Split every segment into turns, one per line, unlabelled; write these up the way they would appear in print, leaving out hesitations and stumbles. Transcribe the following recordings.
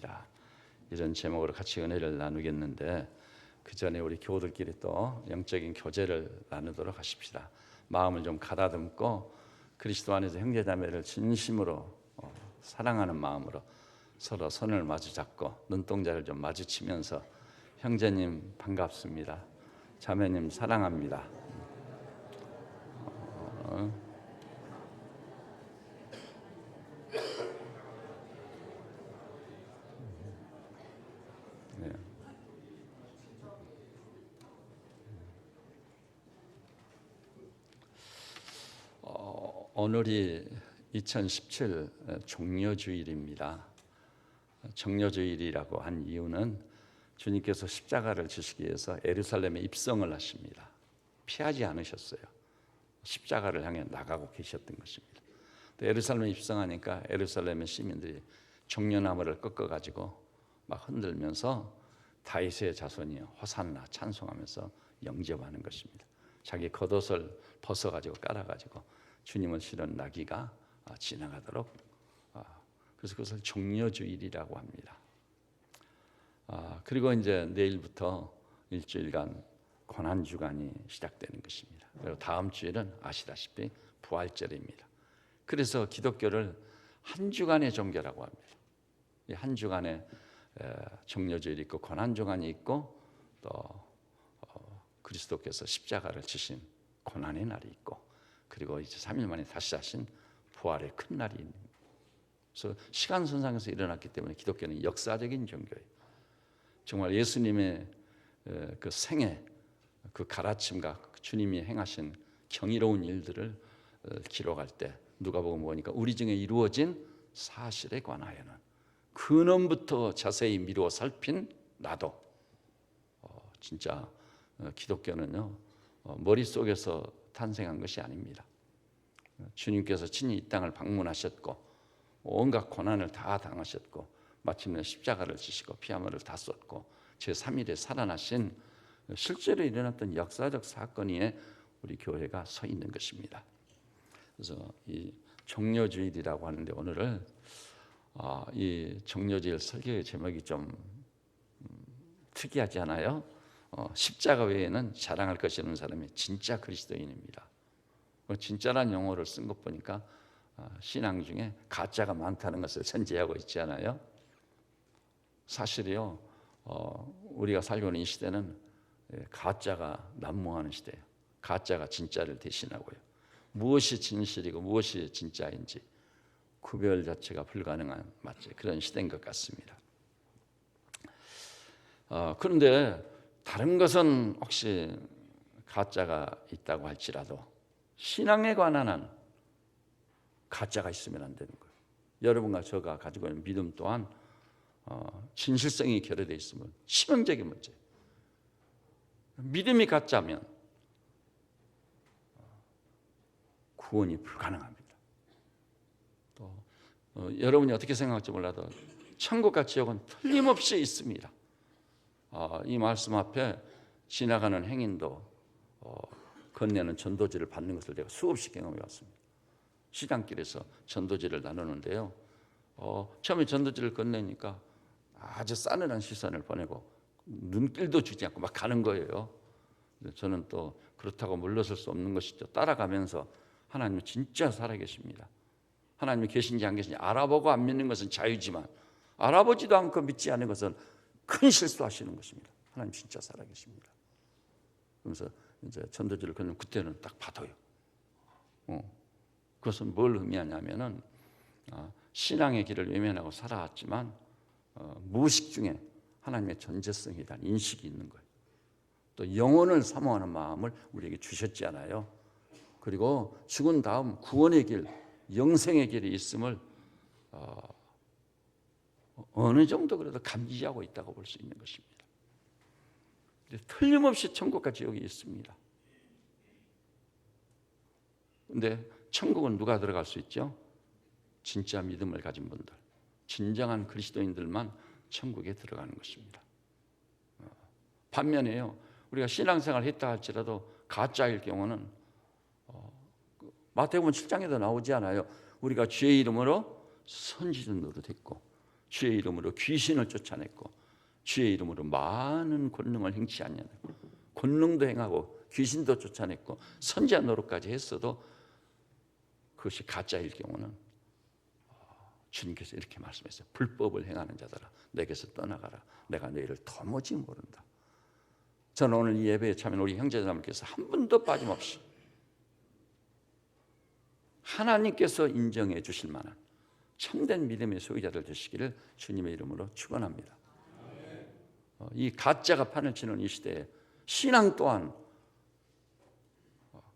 합니다. 이런 제목으로 같이 은혜를 나누겠는데 그 전에 우리 교우들끼리 또 영적인 교제를 나누도록 하십시다. 마음을 좀 가다듬고 그리스도 안에서 형제자매를 진심으로 사랑하는 마음으로 서로 손을 마주 잡고 눈동자를 좀 마주치면서 형제님 반갑습니다. 자매님 사랑합니다. 네. 오늘이 2017 종려주일입니다. 종려주일이라고 한 이유는 주님께서 십자가를 지시기 위해서 예루살렘에 입성을 하십니다. 피하지 않으셨어요. 십자가를 향해 나가고 계셨던 것입니다. 또 예루살렘에 입성하니까 예루살렘의 시민들이 종려나무를 꺾어가지고 막 흔들면서 다윗의 자손이 호산나 찬송하면서 영접하는 것입니다. 자기 겉옷을 벗어가지고 깔아가지고 주님을 실은 나귀가 지나가도록, 그래서 그것을 종려주일이라고 합니다. 그리고 이제 내일부터 일주일간 고난주간이 시작되는 것입니다. 그리고 다음 주일은 아시다시피 부활절입니다. 그래서 기독교를 한 주간의 종교라고 합니다. 이 한 주간에 종려주일이 있고 고난주간이 있고 또 그리스도께서 십자가를 지신 고난의 날이 있고 그리고 이제 3일 만에 다시 하신 부활의 큰 날이 있는, 그래서 시간선상에서 일어났기 때문에 기독교는 역사적인 종교예요. 정말 예수님의 그 생애, 그 가르침과 주님이 행하신 경이로운 일들을 기록할 때 누가복음 보니까 우리 중에 이루어진 사실에 관하여는 근원부터 자세히 미루어 살핀 나도, 진짜 기독교는요 머릿속에서 탄생한 것이 아닙니다. 주님께서 친히 이 땅을 방문하셨고 온갖 고난을 다 당하셨고 마침내 십자가를 지시고 피 한 방울을 다 쏟고 제3일에 살아나신 실제로 일어났던 역사적 사건 위에 우리 교회가 서 있는 것입니다. 그래서 이 종려주일이라고 하는데 오늘을 이 종려주일 설교의 제목이 좀 특이하지 않아요? 십자가 외에는 자랑할 것이 없는 사람이 진짜 그리스도인입니다. 진짜란 용어를 쓴 것 보니까 신앙 중에 가짜가 많다는 것을 전제하고 있지 않아요? 사실이요, 우리가 살고 있는 이 시대는 가짜가 난무하는 시대예요. 가짜가 진짜를 대신하고요. 무엇이 진실이고 무엇이 진짜인지 구별 자체가 불가능한 마치 그런 시대인 것 같습니다. 그런데 다른 것은 혹시 가짜가 있다고 할지라도 신앙에 관한 한 가짜가 있으면 안 되는 거예요. 여러분과 저가 가지고 있는 믿음 또한 진실성이 결여되어 있으면 치명적인 문제예요. 믿음이 가짜면 구원이 불가능합니다. 또 여러분이 어떻게 생각할지 몰라도 천국과 지옥은 틀림없이 있습니다. 이 말씀 앞에 지나가는 행인도 건네는 전도지를 받는 것을 제가 수없이 경험해 왔습니다. 시장길에서 전도지를 나누는데요, 처음에 전도지를 건네니까 아주 싸늘한 시선을 보내고 눈길도 주지 않고 막 가는 거예요. 저는 또 그렇다고 물러설 수 없는 것이죠. 따라가면서 하나님은 진짜 살아계십니다. 하나님이 계신지 안 계신지 알아보고 안 믿는 것은 자유지만 알아보지도 않고 믿지 않는 것은 큰 실수하시는 것입니다. 하나님 진짜 살아계십니다. 그러면서 이제 전도지를 건너면 그때는 딱 받아요. 그것은 뭘 의미하냐면은 신앙의 길을 외면하고 살아왔지만 무의식 중에 하나님의 존재성에 대한 인식이 있는 거예요. 또 영혼을 사모하는 마음을 우리에게 주셨지 않아요. 그리고 죽은 다음 구원의 길, 영생의 길이 있음을 어느 정도 그래도 감지하고 있다고 볼 수 있는 것입니다. 틀림없이 천국과 지옥이 있습니다. 그런데 천국은 누가 들어갈 수 있죠? 진짜 믿음을 가진 분들, 진정한 그리스도인들만 천국에 들어가는 것입니다. 반면에요, 우리가 신앙생활을 했다 할지라도 가짜일 경우는 마태복음 7장에도 나오지 않아요? 우리가 주의 이름으로 선지자 노릇했고 주의 이름으로 귀신을 쫓아냈고 주의 이름으로 많은 권능을 행치 아니하고 권능도 행하고 귀신도 쫓아냈고 선지자 노릇까지 했어도 그것이 가짜일 경우는 주님께서 이렇게 말씀했어요. 불법을 행하는 자들아 내게서 떠나가라. 내가 너희를 도무지 모른다. 저는 오늘 이 예배에 참여한 우리 형제자매께서 한 분도 빠짐없이 하나님께서 인정해 주실 만한 참된 믿음의 소유자들 되시기를 주님의 이름으로 축원합니다. 이 가짜가 판을 치는 이 시대에 신앙 또한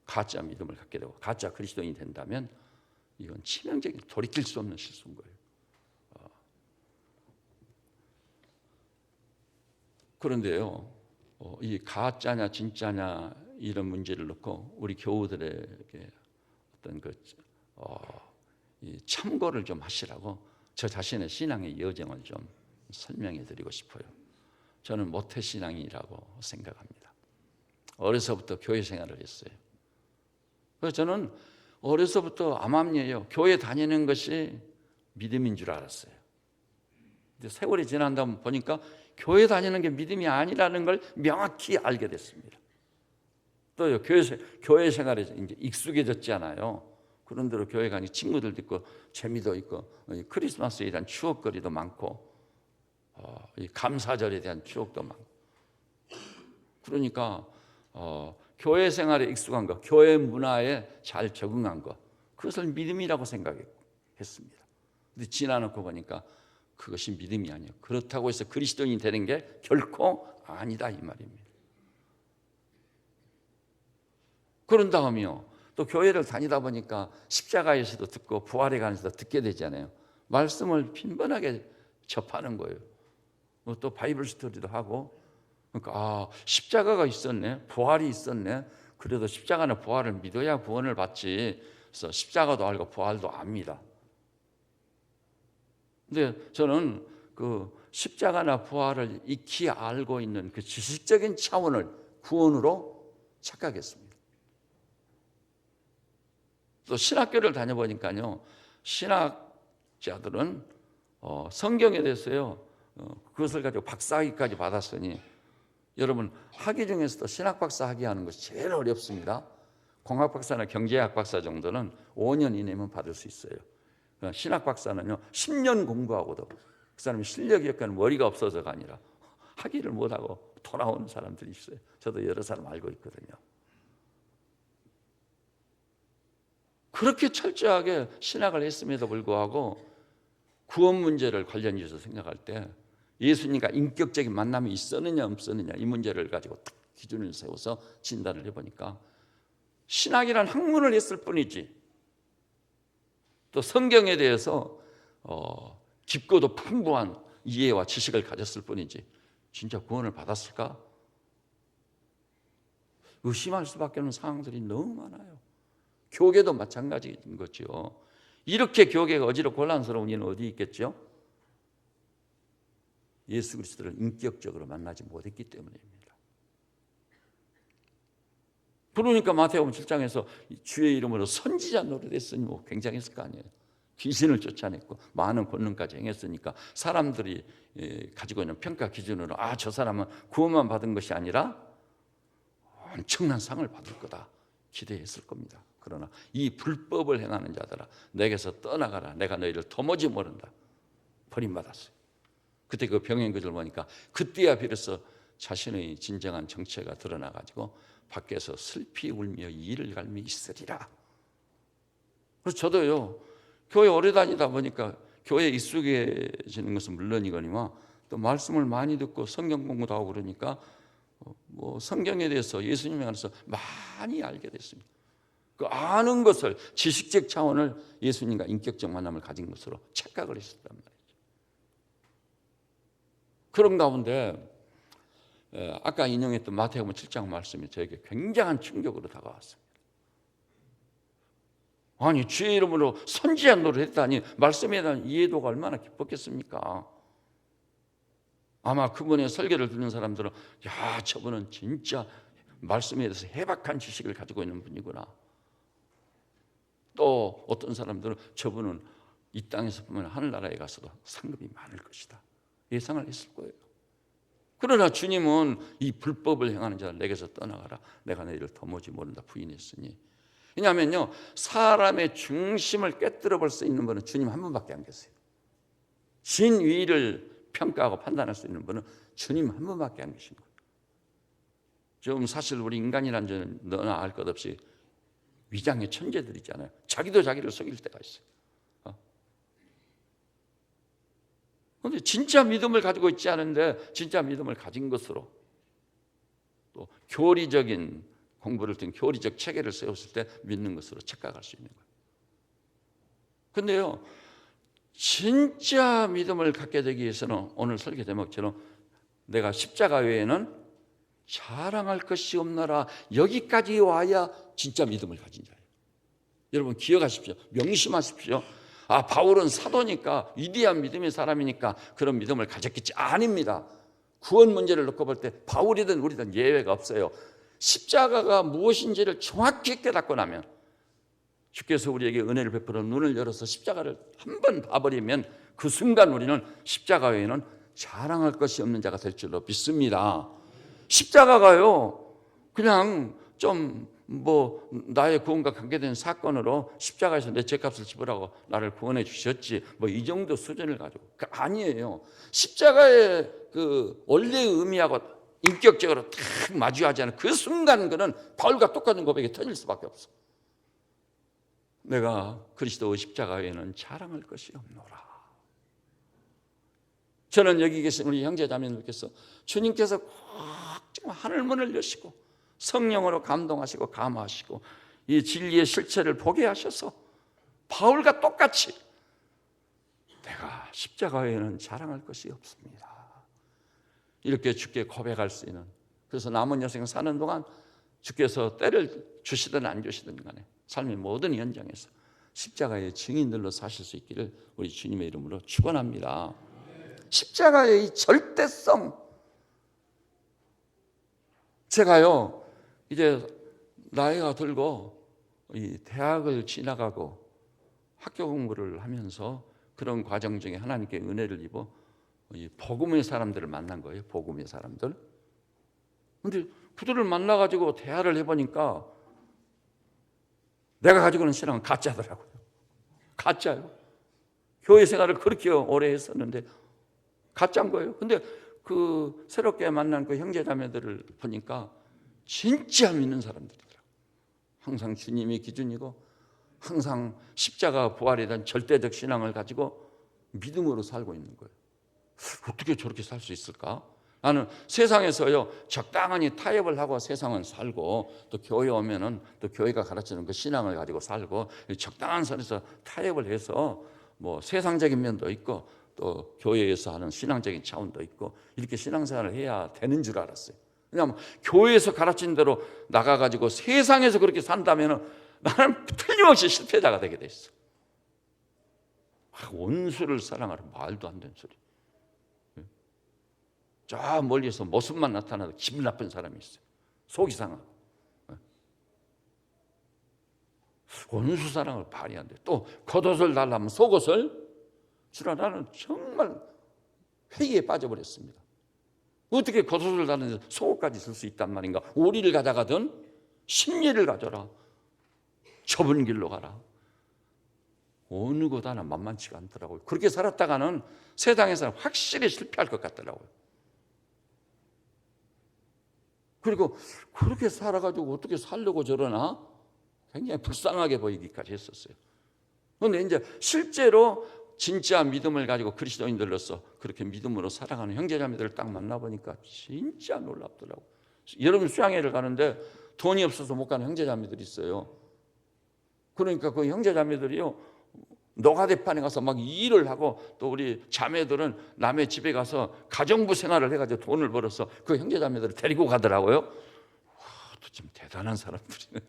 가짜 믿음을 갖게 되고 가짜 그리스도인이 된다면 이건 치명적인 돌이킬 수 없는 실수인 거예요. 그런데요, 이 가짜냐 진짜냐 이런 문제를 놓고 우리 교우들에게 어떤 이 참고를 좀 하시라고 저 자신의 신앙의 여정을 좀 설명해 드리고 싶어요. 저는 모태신앙이라고 생각합니다. 어려서부터 교회 생활을 했어요. 그래서 저는 어려서부터 암암리에요. 교회 다니는 것이 믿음인 줄 알았어요. 근데 세월이 지난다 보니까 교회 다니는 게 믿음이 아니라는 걸 명확히 알게 됐습니다. 또요, 교회 생활에 이제 익숙해졌잖아요. 그런 대로 교회 가니 친구들도 있고 재미도 있고 크리스마스에 대한 추억거리도 많고 이 감사절에 대한 추억도 많고 그러니까 교회 생활에 익숙한 것, 교회 문화에 잘 적응한 것 그것을 믿음이라고 생각했습니다. 근데 지나놓고 보니까 그것이 믿음이 아니에요. 그렇다고 해서 그리스도인이 되는 게 결코 아니다 이 말입니다. 그런 다음이요. 또 교회를 다니다 보니까 십자가에서도 듣고 부활에 관해서도 듣게 되잖아요. 말씀을 빈번하게 접하는 거예요. 또 바이블 스터디도 하고 그러니까 십자가가 있었네, 부활이 있었네. 그래도 십자가는 부활을 믿어야 구원을 받지. 그래서 십자가도 알고 부활도 압니다. 근데 저는 그 십자가나 부활을 익히 알고 있는 그 지식적인 차원을 구원으로 착각했습니다. 또 신학교를 다녀보니까요, 신학자들은 성경에 대해서요 그것을 가지고 박사학위까지 받았으니 여러분 학위 중에서도 신학 박사 학위 하는 것이 제일 어렵습니다. 공학 박사나 경제학 박사 정도는 5년 이내면 받을 수 있어요. 신학 박사는요 10년 공부하고도 그 사람이 실력이 없거나 머리가 없어서가 아니라 학위를 못하고 돌아오는 사람들이 있어요. 저도 여러 사람 알고 있거든요. 그렇게 철저하게 신학을 했음에도 불구하고 구원 문제를 관련해서 생각할 때 예수님과 인격적인 만남이 있었느냐 없었느냐 이 문제를 가지고 딱 기준을 세워서 진단을 해보니까 신학이란 학문을 했을 뿐이지 또 성경에 대해서 깊고도 풍부한 이해와 지식을 가졌을 뿐이지 진짜 구원을 받았을까? 의심할 수밖에 없는 상황들이 너무 많아요. 교계도 마찬가지인 거죠. 이렇게 교계가 어지럽고 혼란스러운 이는 어디 있겠죠? 예수 그리스도를 인격적으로 만나지 못했기 때문입니다. 그러니까 마태복음 7장에서 주의 이름으로 선지자 노릇했으니 뭐 굉장했을 거 아니에요. 귀신을 쫓아냈고 많은 권능까지 행했으니까 사람들이 가지고 있는 평가 기준으로 저 사람은 구원만 받은 것이 아니라 엄청난 상을 받을 거다 기대했을 겁니다. 그러나 이 불법을 행하는 자들아 내게서 떠나가라. 내가 너희를 도무지 모른다. 버림받았어요. 그때 그 병행 그절 보니까 그때야 비로소 자신의 진정한 정체가 드러나가지고 밖에서 슬피 울며 이를 갈미 있으리라. 그래서 저도요 교회 오래 다니다 보니까 교회에 익숙해지는 것은 물론이거니와 또 말씀을 많이 듣고 성경 공부도 하고 그러니까 뭐 성경에 대해서 예수님에 관해서 많이 알게 됐습니다. 그 아는 것을 지식적 차원을 예수님과 인격적 만남을 가진 것으로 착각을 했었단 말이죠. 그런 가운데 아까 인용했던 마태복음 7장 말씀이 저에게 굉장한 충격으로 다가왔습니다. 아니 주의 이름으로 선지자 노릇했다니 말씀에 대한 이해도가 얼마나 깊었겠습니까? 아마 그분의 설교를 듣는 사람들은 야 저분은 진짜 말씀에 대해서 해박한 지식을 가지고 있는 분이구나. 또 어떤 사람들은 저분은 이 땅에서 보면 하늘나라에 가서도 상급이 많을 것이다. 예상을 했을 거예요. 그러나 주님은 이 불법을 행하는 자를 내게서 떠나가라. 내가 너희를 도무지 모른다 부인했으니. 왜냐하면요, 사람의 중심을 깨뜨려 볼 수 있는 분은 주님 한 분밖에 안 계세요. 진위를 평가하고 판단할 수 있는 분은 주님 한 분밖에 안 계신 거예요. 좀 사실 우리 인간이란 자는 너나 알 것 없이 위장의 천재들이잖아요. 자기도 자기를 속일 때가 있어요. 그런데 진짜 믿음을 가지고 있지 않은데 진짜 믿음을 가진 것으로 또 교리적인 공부를 든 교리적 체계를 세웠을 때 믿는 것으로 착각할 수 있는 거예요. 그런데요, 진짜 믿음을 갖게 되기 위해서는 오늘 설교 제목처럼 내가 십자가 외에는 자랑할 것이 없노라, 여기까지 와야 진짜 믿음을 가진 자예요. 여러분 기억하십시오. 명심하십시오. 바울은 사도니까 위대한 믿음의 사람이니까 그런 믿음을 가졌겠지. 아닙니다. 구원 문제를 놓고 볼 때 바울이든 우리든 예외가 없어요. 십자가가 무엇인지를 정확히 깨닫고 나면, 주께서 우리에게 은혜를 베풀어 눈을 열어서 십자가를 한 번 봐버리면 그 순간 우리는 십자가 외에는 자랑할 것이 없는 자가 될 줄로 믿습니다. 십자가가요, 그냥 좀 나의 구원과 관계된 사건으로 십자가에서 내 죄값을 지불하고 나를 구원해 주셨지, 이 정도 수준을 가지고 아니에요. 십자가의 그 원래의 의미하고 인격적으로 딱 마주하지 않은 그 순간 그는 바울과 똑같은 고백이 터질 수밖에 없어. 내가 그리스도의 십자가 외에는 자랑할 것이 없노라. 저는 여기 계신 우리 형제 자매님께서 주님께서 꼭 하늘문을 여시고 성령으로 감동하시고 감화하시고 이 진리의 실체를 보게 하셔서 바울과 똑같이 내가 십자가 외에는 자랑할 것이 없습니다, 이렇게 주께 고백할 수 있는, 그래서 남은 여생 사는 동안 주께서 때를 주시든 안 주시든 간에 삶의 모든 현장에서 십자가의 증인들로 사실 수 있기를 우리 주님의 이름으로 축원합니다. 십자가의 이 절대성, 제가요 이제 나이가 들고 이 대학을 지나가고 학교 공부를 하면서 그런 과정 중에 하나님께 은혜를 입어 이 복음의 사람들을 만난 거예요. 복음의 사람들. 근데 그들을 만나가지고 대화를 해보니까 내가 가지고 있는 신앙은 가짜더라고요. 가짜요. 교회 생활을 그렇게 오래 했었는데 가짜인 거예요. 근데 그 새롭게 만난 그 형제자매들을 보니까 진짜 믿는 사람들이더라고요. 항상 주님이 기준이고 항상 십자가 부활에 대한 절대적 신앙을 가지고 믿음으로 살고 있는 거예요. 어떻게 저렇게 살 수 있을까? 나는 세상에서요 적당히 타협을 하고 세상은 살고, 또 교회 오면은 또 교회가 가르치는 그 신앙을 가지고 살고, 적당한 선에서 타협을 해서 세상적인 면도 있고 또 교회에서 하는 신앙적인 차원도 있고 이렇게 신앙생활을 해야 되는 줄 알았어요. 왜냐하면 교회에서 가르친 대로 나가가지고 세상에서 그렇게 산다면 나는 틀림없이 실패자가 되게 돼 있어. 원수를 사랑하라, 말도 안 되는 소리. 저 멀리서 모습만 나타나도 기분 나쁜 사람이 있어요. 속이 상하고. 원수 사랑을 발휘한대. 또 겉옷을 달라면 속옷을 주라. 나는 정말 회의에 빠져버렸습니다. 어떻게 겉옷을 달는데 속옷까지 쓸 수 있단 말인가? 오리를 가져가든 심리를 가져라. 좁은 길로 가라. 어느 것 하나 만만치가 않더라고요. 그렇게 살았다가는 세상에서는 확실히 실패할 것 같더라고요. 그리고 그렇게 살아가지고 어떻게 살려고 저러나 굉장히 불쌍하게 보이기까지 했었어요. 그런데 이제 실제로 진짜 믿음을 가지고 그리스도인들로서 그렇게 믿음으로 살아가는 형제자매들을 딱 만나보니까 진짜 놀랍더라고요. 여러분 수양회를 가는데 돈이 없어서 못 가는 형제자매들이 있어요. 그러니까 그 형제자매들이요 노가대판에 가서 막 일을 하고, 또 우리 자매들은 남의 집에 가서 가정부 생활을 해가지고 돈을 벌어서 그 형제자매들을 데리고 가더라고요. 또 좀 대단한 사람들이네.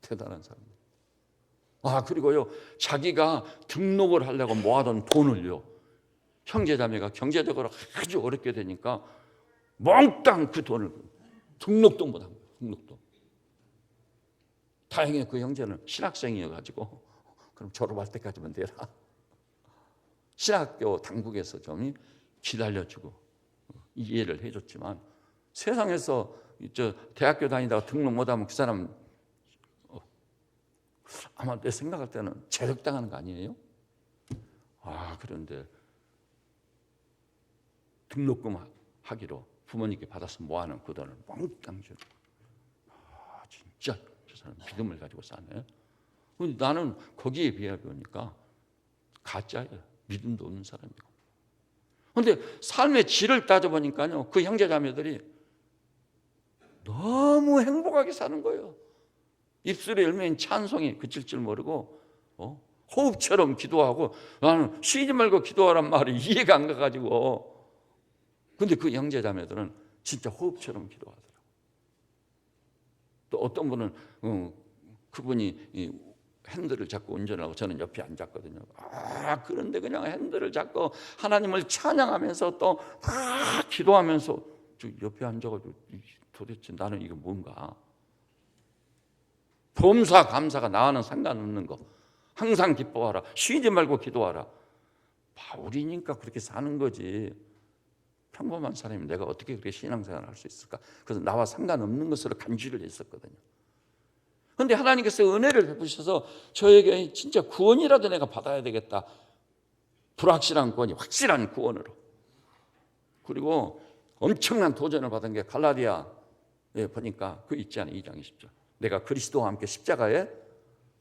대단한 사람들. 그리고요 자기가 등록을 하려고 모아둔 돈을요 형제자매가 경제적으로 아주 어렵게 되니까 몽땅 그 돈을 등록도 못한 거예요. 등록도. 다행히 그 형제는 신학생이어가지고 그럼 졸업할 때까지만 되라. 신학교 당국에서 좀 기다려주고 이해를 해줬지만 세상에서 저 대학교 다니다가 등록 못하면 그 사람 아마 내 생각할 때는 제적당하는 거 아니에요? 그런데 등록금 하기로 부모님께 받아서 모아놓은 그 돈을 몽땅 주는. 진짜 저 사람 믿음을 가지고 사네. 나는 거기에 비해 보니까 가짜예요. 믿음도 없는 사람이고. 그런데 삶의 질을 따져보니까요, 그 형제자매들이 너무 행복하게 사는 거예요. 입술에 열매인 찬송이 그칠 줄 모르고 호흡처럼 기도하고, 나는 쉬지 말고 기도하란 말이 이해가 안 가가지고. 근데 그 형제자매들은 진짜 호흡처럼 기도하더라고요. 또 어떤 분은 그분이 핸들을 잡고 운전을 하고 저는 옆에 앉았거든요. 그런데 그냥 핸들을 잡고 하나님을 찬양하면서 또 기도하면서 저 옆에 앉아가지고 도대체 나는 이게 뭔가. 범사 감사가 나와는 상관없는 거. 항상 기뻐하라. 쉬지 말고 기도하라. 바울이니까 그렇게 사는 거지. 평범한 사람이 내가 어떻게 그렇게 신앙생활을 할 수 있을까? 그래서 나와 상관없는 것으로 간주를 했었거든요. 그런데 하나님께서 은혜를 베푸셔서 저에게 진짜 구원이라도 내가 받아야 되겠다. 불확실한 구원이 확실한 구원으로. 그리고 엄청난 도전을 받은 게 갈라디아에 보니까 그 있지 않아요? 2장 20절. 내가 그리스도와 함께 십자가에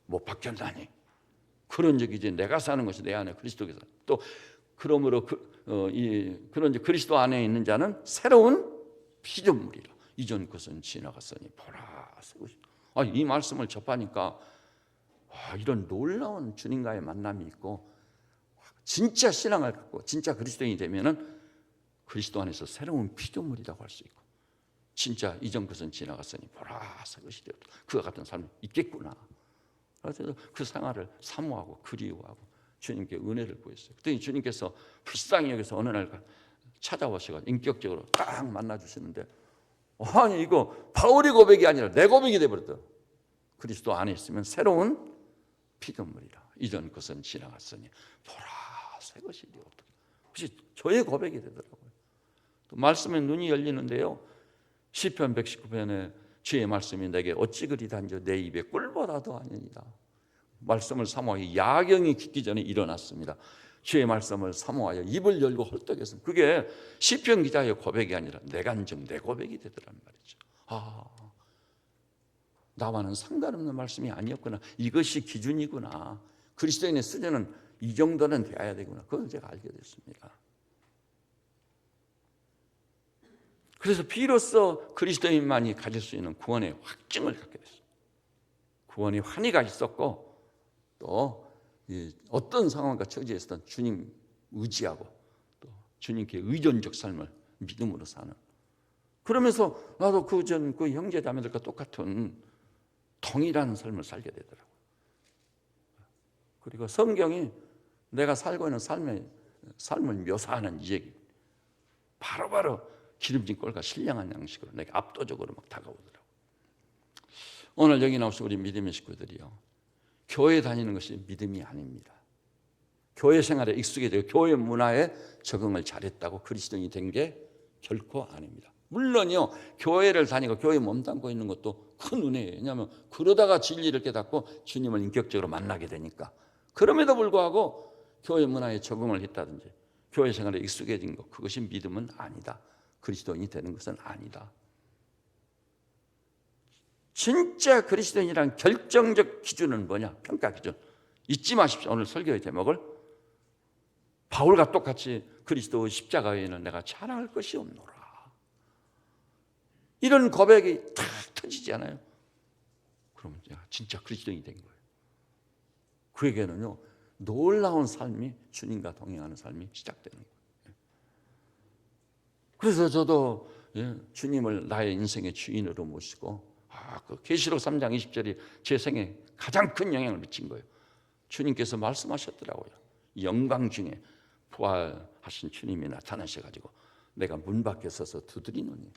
못 박혔나니. 그런 적이지 내가 사는 것이 내 안에 그리스도께서. 또 그러므로 그런지 그리스도 안에 있는 자는 새로운 피조물이라. 이전 것은 지나갔으니 보라 새 것이. 이 말씀을 접하니까 이런 놀라운 주님과의 만남이 있고, 진짜 신앙을 갖고 진짜 그리스도인이 되면은 그리스도 안에서 새로운 피조물이라고 할 수 있고, 진짜 이전 것은 지나갔으니 보라 새 것이 되었다. 그와 같은 삶이 있겠구나. 그래서 그 생활을 사모하고 그리워하고 주님께 은혜를 구했어요. 그랬더니 주님께서 불쌍히 여기서 어느 날 찾아오셔가지고 인격적으로 딱 만나주시는데, 아니 이거 바울의 고백이 아니라 내 고백이 돼버렸다. 그리스도 안에 있으면 새로운 피조물이라. 이전 것은 지나갔으니 보라 새 것이 되었다. 혹시 저의 고백이 되더라고요. 또 말씀에 눈이 열리는데요, 시편 119편에 주의 말씀이 내게 어찌 그리 단저 내 입에 꿀보다도 아니니라. 말씀을 사모하여 야경이 깊기 전에 일어났습니다. 주의 말씀을 사모하여 입을 열고 헐떡했습니다. 그게 시편 기자의 고백이 아니라 내 간증, 내 고백이 되더란 말이죠. 나와는 상관없는 말씀이 아니었구나. 이것이 기준이구나. 그리스도인의 수준은 이 정도는 돼야 되구나. 그걸 제가 알게 됐습니다. 그래서 비로소 그리스도인만이 가질 수 있는 구원의 확증을 갖게 됐어요. 구원의 환희가 있었고, 또 어떤 상황과 처지에서든 주님 의지하고 또 주님께 의존적 삶을 믿음으로 사는. 그러면서 나도 그 형제 자매들과 똑같은 동일한 삶을 살게 되더라고요. 그리고 성경이 내가 살고 있는 삶을 묘사하는 이 얘기, 바로바로 기름진 꼴과 신령한 양식으로 내게 압도적으로 막 다가오더라고요. 오늘 여기 나오신 우리 믿음의 식구들이요, 교회 다니는 것이 믿음이 아닙니다. 교회 생활에 익숙해지고 교회 문화에 적응을 잘했다고 그리스도인이 된 게 결코 아닙니다. 물론요, 교회를 다니고 교회에 몸담고 있는 것도 큰 은혜예요. 왜냐하면 그러다가 진리를 깨닫고 주님을 인격적으로 만나게 되니까. 그럼에도 불구하고 교회 문화에 적응을 했다든지 교회 생활에 익숙해진 것, 그것이 믿음은 아니다. 그리스도인이 되는 것은 아니다. 진짜 그리스도인이란 결정적 기준은 뭐냐? 평가 기준. 잊지 마십시오. 오늘 설교의 제목을 바울과 똑같이 그리스도의 십자가 외에는 내가 자랑할 것이 없노라. 이런 고백이 탁 터지지 않아요? 그러면 내가 진짜 그리스도인이 된 거예요. 그에게는요, 놀라운 삶이, 주님과 동행하는 삶이 시작되는 거예요. 그래서 저도 주님을 나의 인생의 주인으로 모시고, 그 계시록 3장 20절이 제 생에 가장 큰 영향을 미친 거예요. 주님께서 말씀하셨더라고요. 영광 중에 부활하신 주님이 나타나셔가지고 내가 문 밖에 서서 두드리노니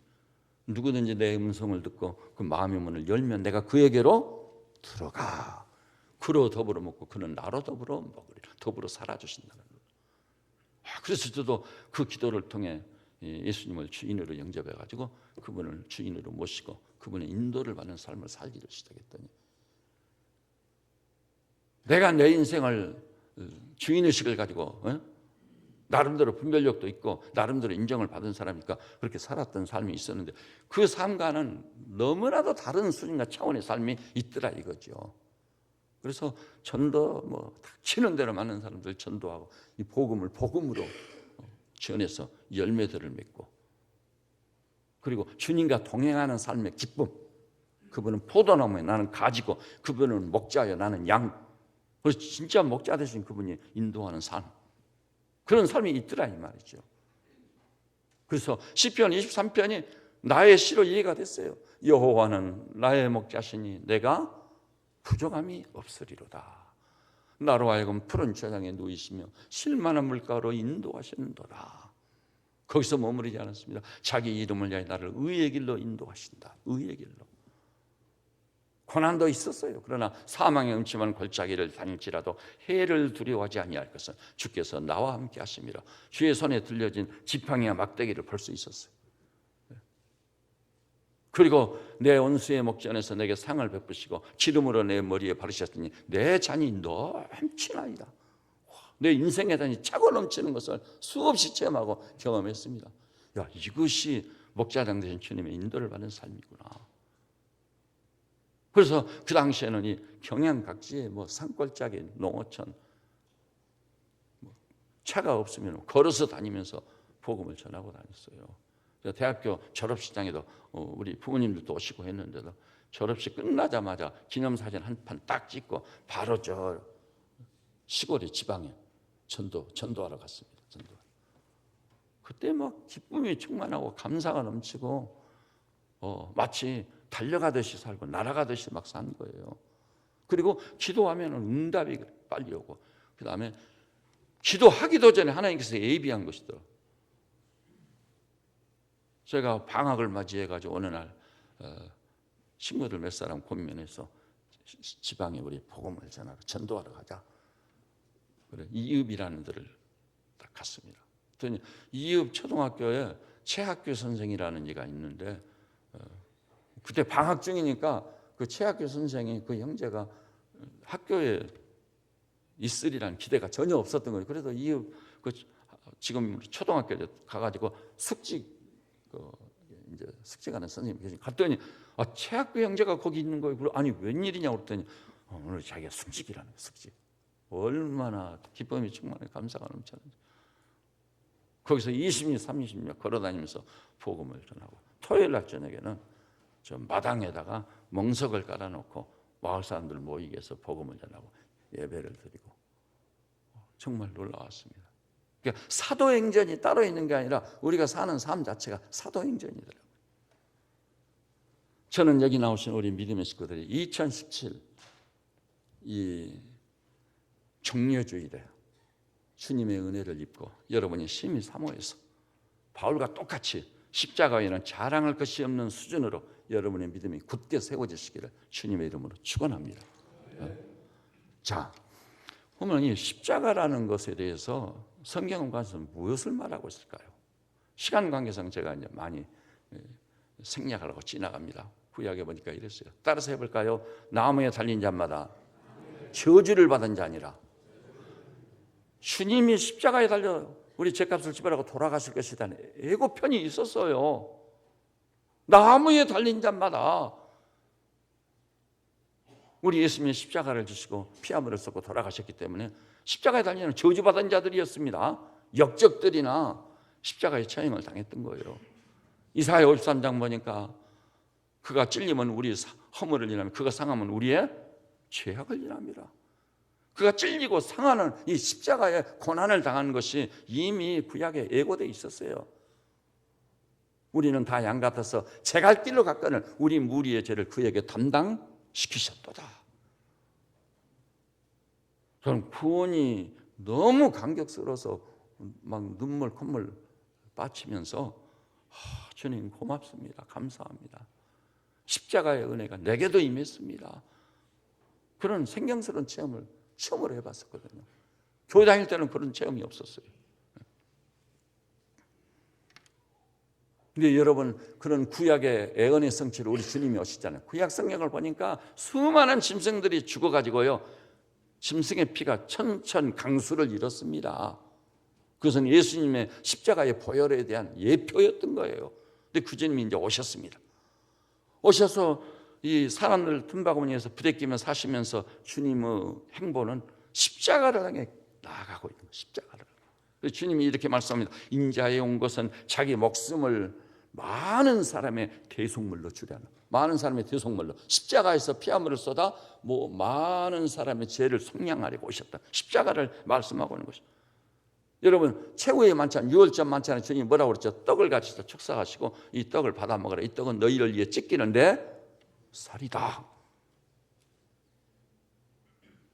누구든지 내 음성을 듣고 그 마음의 문을 열면 내가 그에게로 들어가 그로 더불어 먹고 그는 나로 더불어 먹으리라. 더불어 살아주신다는 거예요. 그래서 저도 그 기도를 통해 예수님을 주인으로 영접해가지고 그분을 주인으로 모시고 그분의 인도를 받는 삶을 살기를 시작했더니 내가 내 인생을 주인의식을 가지고 나름대로 분별력도 있고 나름대로 인정을 받은 사람이니까 그렇게 살았던 삶이 있었는데 그 삶과는 너무나도 다른 수준과 차원의 삶이 있더라 이거죠. 그래서 전도 뭐 치는 대로 많은 사람들 전도하고 이 복음을 복음으로 전해서 열매들을 맺고 그리고 주님과 동행하는 삶의 기쁨, 그분은 포도나무에 나는 가지고 그분은 목자여 나는 양, 그래서 진짜 목자 되신 그분이 인도하는 삶, 그런 삶이 있더라 이 말이죠. 그래서 시편 23편이 나의 시로 이해가 됐어요. 여호와는 나의 목자시니 내가 부족함이 없으리로다. 나로 하여금 푸른 저장에 누이시며 실만한 물가로 인도하시는도다. 거기서 머무르지 않았습니다. 자기 이름을 위하여 나를 의의 길로 인도하신다. 의의 길로. 고난도 있었어요. 그러나 사망의 음침한 골짜기를 다닐지라도 해를 두려워하지 아니할 것은 주께서 나와 함께 하심이라. 주의 손에 들려진 지팡이와 막대기를 볼 수 있었어요. 그리고 내 원수의 목전에서 내게 상을 베푸시고 기름으로 내 머리에 바르셨더니 내 잔이 넘치나이다. 내 인생의 잔이 차고 넘치는 것을 수없이 체험하고 경험했습니다. 야, 이것이 목자장 되신 주님의 인도를 받는 삶이구나. 그래서 그 당시에는 이 경양 각지에 뭐 산골짜기, 농어촌, 차가 없으면 걸어서 다니면서 복음을 전하고 다녔어요. 대학교 졸업식장에도 우리 부모님들도 오시고 했는데도 졸업식 끝나자마자 기념사진 한 판 딱 찍고 바로 저 시골의 지방에 전도하러 갔습니다. 그때 막 기쁨이 충만하고 감사가 넘치고 마치 달려가듯이 살고 날아가듯이 막 산 거예요. 그리고 기도하면 응답이 빨리 오고 그 다음에 기도하기도 전에 하나님께서 예비한 것이더라고요. 제가 방학을 맞이해가지고 어느 날 친구들 몇 사람 고민해서 지방에 우리 복음을 전하러 전도하러 가자. 그래 이읍이라는 데를 딱 갔습니다. 그랬더니 이읍 초등학교에 최학규 선생이라는 이가 있는데 그때 방학 중이니까 그 최학규 선생이 그 형제가 학교에 있으리라는 기대가 전혀 없었던 거예요. 그래서 이읍 지금 초등학교에 가가지고 숙직 이제 숙제가는 선생님이 계신 갔더니 최학규 형제가 거기 있는 거예요. 아니 웬일이냐고 그랬더니 오늘 자기가 숙직이라는 거예요. 숙직. 얼마나 기쁨이 충만해 감사가 넘쳤는지. 거기서 20년 30년 걸어다니면서 복음을 전하고 토요일 날 저녁에는 저 마당에다가 멍석을 깔아놓고 마을 사람들 모이게 해서 복음을 전하고 예배를 드리고 정말 놀라웠습니다. 그러니까 사도행전이 따로 있는 게 아니라 우리가 사는 삶 자체가 사도행전이더라고요. 저는 여기 나오신 우리 믿음의 식구들이 2017 이 종려주일에 주님의 은혜를 입고 여러분이 심히 사모해서 바울과 똑같이 십자가에는 자랑할 것이 없는 수준으로 여러분의 믿음이 굳게 세워지시기를 주님의 이름으로 축원합니다. 자, 보면 이 십자가라는 것에 대해서 성경은 가서 무엇을 말하고 있을까요? 시간 관계상 제가 이제 많이 생략하려고 지나갑니다. 구약에 보니까 이랬어요. 따라서 해볼까요? 나무에 달린 자마다 저주를 받은 자 아니라 주님이 십자가에 달려 우리 죄값을 지불하고 돌아가실 것이라는 예고편이 있었어요. 나무에 달린 자마다 우리 예수님이 십자가를 지시고 피아물을 쏟고 돌아가셨기 때문에 십자가에 달리는 저주받은 자들이었습니다. 역적들이나 십자가의 처형을 당했던 거예요. 이사야 53장 보니까 그가 찔리면 우리 허물을 인하며 그가 상하면 우리의 죄악을 인합니다. 그가 찔리고 상하는 이 십자가의 고난을 당한 것이 이미 구약에 예고되어 있었어요. 우리는 다 양 같아서 제 갈 길로 갔거늘 우리 무리의 죄를 그에게 담당시키셨도다. 저는 구원이 너무 감격스러워서 막 눈물 콧물 빠치면서 주님 고맙습니다. 감사합니다. 십자가의 은혜가 내게도 임했습니다. 그런 생경스러운 체험을 처음으로 해봤었거든요. 교회 다닐 때는 그런 체험이 없었어요. 근데 여러분, 그런 구약의 애언의 성취로 우리 주님이 오시잖아요. 구약 성경을 보니까 수많은 짐승들이 죽어가지고요, 짐승의 피가 천천 강수를 이뤘습니다. 그것은 예수님의 십자가의 보혈에 대한 예표였던 거예요. 근데 그 주님이 이제 오셨습니다. 오셔서 이 사람들 틈바구니에서 부대끼며 사시면서 주님의 행보는 십자가를 향해 나아가고 있는 거예요. 십자가를. 그래서 주님이 이렇게 말씀합니다. 인자에 온 것은 자기 목숨을 많은 사람의 대속물로 주려는, 많은 사람의 대속물로, 십자가에서 피아물을 쏟아 많은 사람의 죄를 속량하려고 오셨다. 십자가를 말씀하고 있는 것이죠. 여러분, 최후의 만찬, 유월절 만찬에 주님이 뭐라고 그랬죠? 떡을 가지고 축사하시고 이 떡을 받아 먹으라. 이 떡은 너희를 위해 찢기는 내 살이다.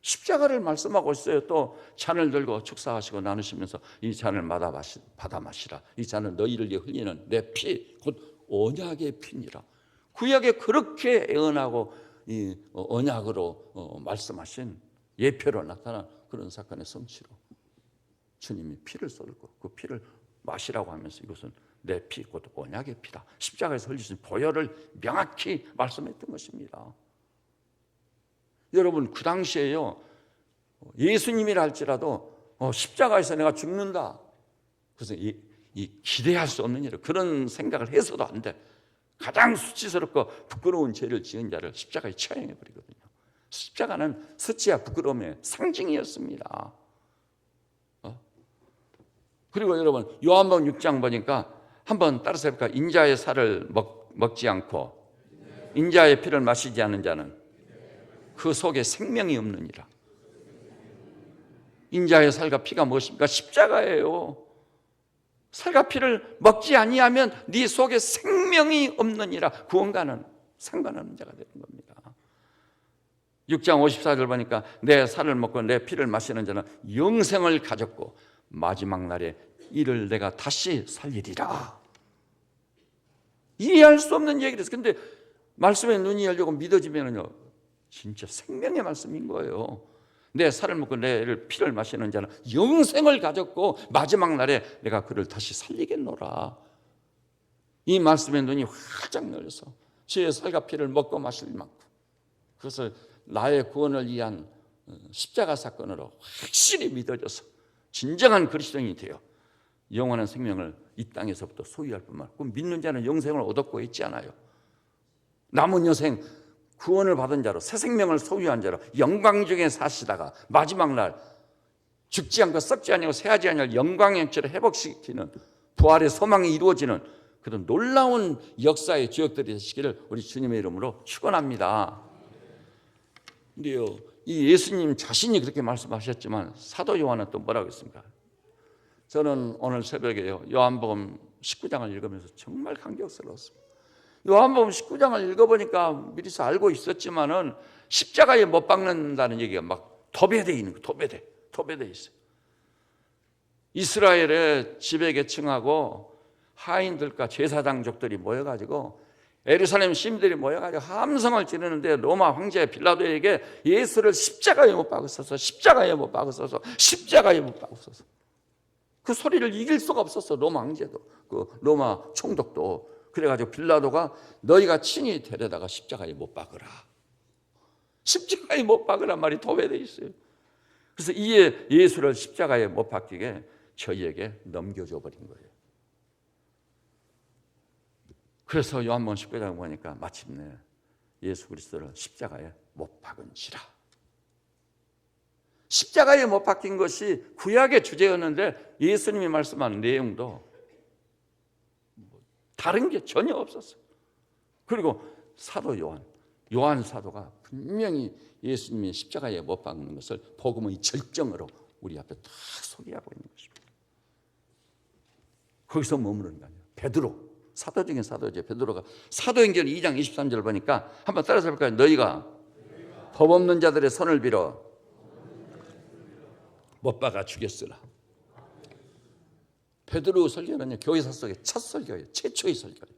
십자가를 말씀하고 있어요. 또 잔을 들고 축사하시고 나누시면서 이 잔을 받아 마시라. 이 잔은 너희를 위해 흘리는 내 피, 곧 언약의 피니라. 구약에 그렇게 애언하고 이 언약으로 말씀하신 예표로 나타난 그런 사건의 성취로 주님이 피를 쏟고 그 피를 마시라고 하면서 이것은 내 피, 곧 언약의 피다. 십자가에서 흘리신 보혈을 명확히 말씀했던 것입니다. 여러분, 그 당시에요, 예수님이라 할지라도 십자가에서 내가 죽는다, 그래서 이 기대할 수 없는 일을, 그런 생각을 해서도 안 돼. 가장 수치스럽고 부끄러운 죄를 지은 자를 십자가에 처형해 버리거든요. 십자가는 수치와 부끄러움의 상징이었습니다. 그리고 여러분, 요한복음 6장 보니까 한번 따라서 해볼까요? 인자의 살을 먹지 않고 인자의 피를 마시지 않는 자는 그 속에 생명이 없느니라. 인자의 살과 피가 무엇입니까? 십자가예요. 살과 피를 먹지 아니하면 네 속에 생명이 없느니라. 구원과는 상관없는 자가 되는 겁니다. 6장 54절 보니까 내 살을 먹고 내 피를 마시는 자는 영생을 가졌고 마지막 날에 이를 내가 다시 살리리라. 이해할 수 없는 얘기를 했어요. 근데 말씀에 눈이 열리고 믿어지면요, 진짜 생명의 말씀인 거예요. 내 살을 먹고 내 피를 마시는 자는 영생을 가졌고 마지막 날에 내가 그를 다시 살리겠노라. 이 말씀에 눈이 활짝 열려서 주의 살과 피를 먹고 마실 만큼, 그래서 나의 구원을 위한 십자가 사건으로 확실히 믿어져서 진정한 그리스도인이 되어 영원한 생명을 이 땅에서부터 소유할 뿐만 아니라 믿는 자는 영생을 얻었고 있지 않아요. 남은 여생 구원을 받은 자로 새 생명을 소유한 자로 영광 중에 사시다가 마지막 날 죽지 않고 썩지 아니하고 새하지 아니할 영광의 형체를 회복시키는 부활의 소망이 이루어지는 그런 놀라운 역사의 주역들이 되시기를 우리 주님의 이름으로 축원합니다. 그런데요, 이 예수님 자신이 그렇게 말씀하셨지만 사도 요한은 또 뭐라고 했습니까? 저는 오늘 새벽에요, 요한복음 19장을 읽으면서 정말 감격스러웠습니다. 요한복음 19장을 읽어보니까 미리서 알고 있었지만은 십자가에 못 박는다는 얘기가 막 도배되어 있는 거예요. 도배되어 있어요. 이스라엘의 지배계층하고 하인들과 제사장족들이 모여가지고 예루살렘 시민들이 모여가지고 함성을 지르는데 로마 황제 빌라도에게 예수를 십자가에 못 박으소서, 십자가에 못 박으소서, 십자가에 못 박으소서. 그 소리를 이길 수가 없었어. 로마 황제도, 그 로마 총독도. 그래가지고 빌라도가 너희가 친히 데려다가 십자가에 못 박으라. 십자가에 못 박으란 말이 도배되어 있어요. 그래서 이에 예수를 십자가에 못 박히게 저희에게 넘겨줘 버린 거예요. 그래서 요한복음 19장 보니까 마침내 예수 그리스도를 십자가에 못 박은지라. 십자가에 못 박힌 것이 구약의 주제였는데 예수님이 말씀한 내용도 다른 게 전혀 없었어요. 그리고 사도 요한 사도가 분명히 예수님이 십자가에 못 박는 것을 복음의 절정으로 우리 앞에 딱 소개하고 있는 것입니다. 거기서 머무르는 거 아니에요. 베드로, 사도 중에 사도죠. 베드로가 사도행전 2장 23절 보니까 한번 따라서 볼까요? 너희가 법 없는 자들의 손을 빌어 못 박아 죽였으나. 베드로 설교는 교회사 속의 첫 설교예요. 최초의 설교예요.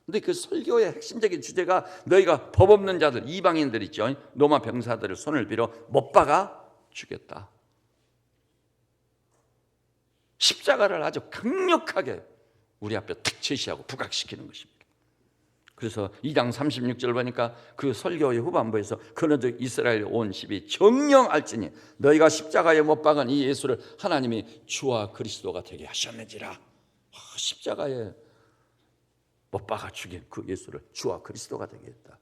근데 그 설교의 핵심적인 주제가 너희가 법 없는 자들, 이방인들 있죠. 로마 병사들을 손을 빌어 못 박아 죽였다. 십자가를 아주 강력하게 우리 앞에 탁 제시하고 부각시키는 것입니다. 그래서 2장 36절 보니까 그 설교의 후반부에서 그런즉 이스라엘 온 집이 정녕 알지니 너희가 십자가에 못 박은 이 예수를 하나님이 주와 그리스도가 되게 하셨는지라. 십자가에 못 박아 죽인 그 예수를 주와 그리스도가 되게 했다.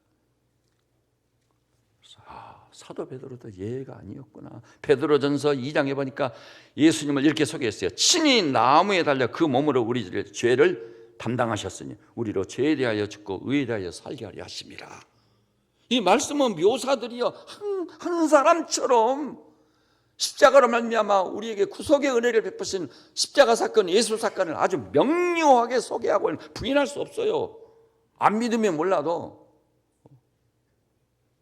사도 베드로도 예가 아니었구나. 베드로전서 2장에 보니까 예수님을 이렇게 소개했어요. 친히 나무에 달려 그 몸으로 우리 죄를 담당하셨으니 우리로 죄에 대하여 죽고 의에 대하여 살게 하려 하심이라. 이 말씀은 묘사들이요 한 사람처럼 십자가로 말미암아 우리에게 구속의 은혜를 베푸신 십자가 사건, 예수 사건을 아주 명료하게 소개하고 부인할 수 없어요. 안 믿으면 몰라도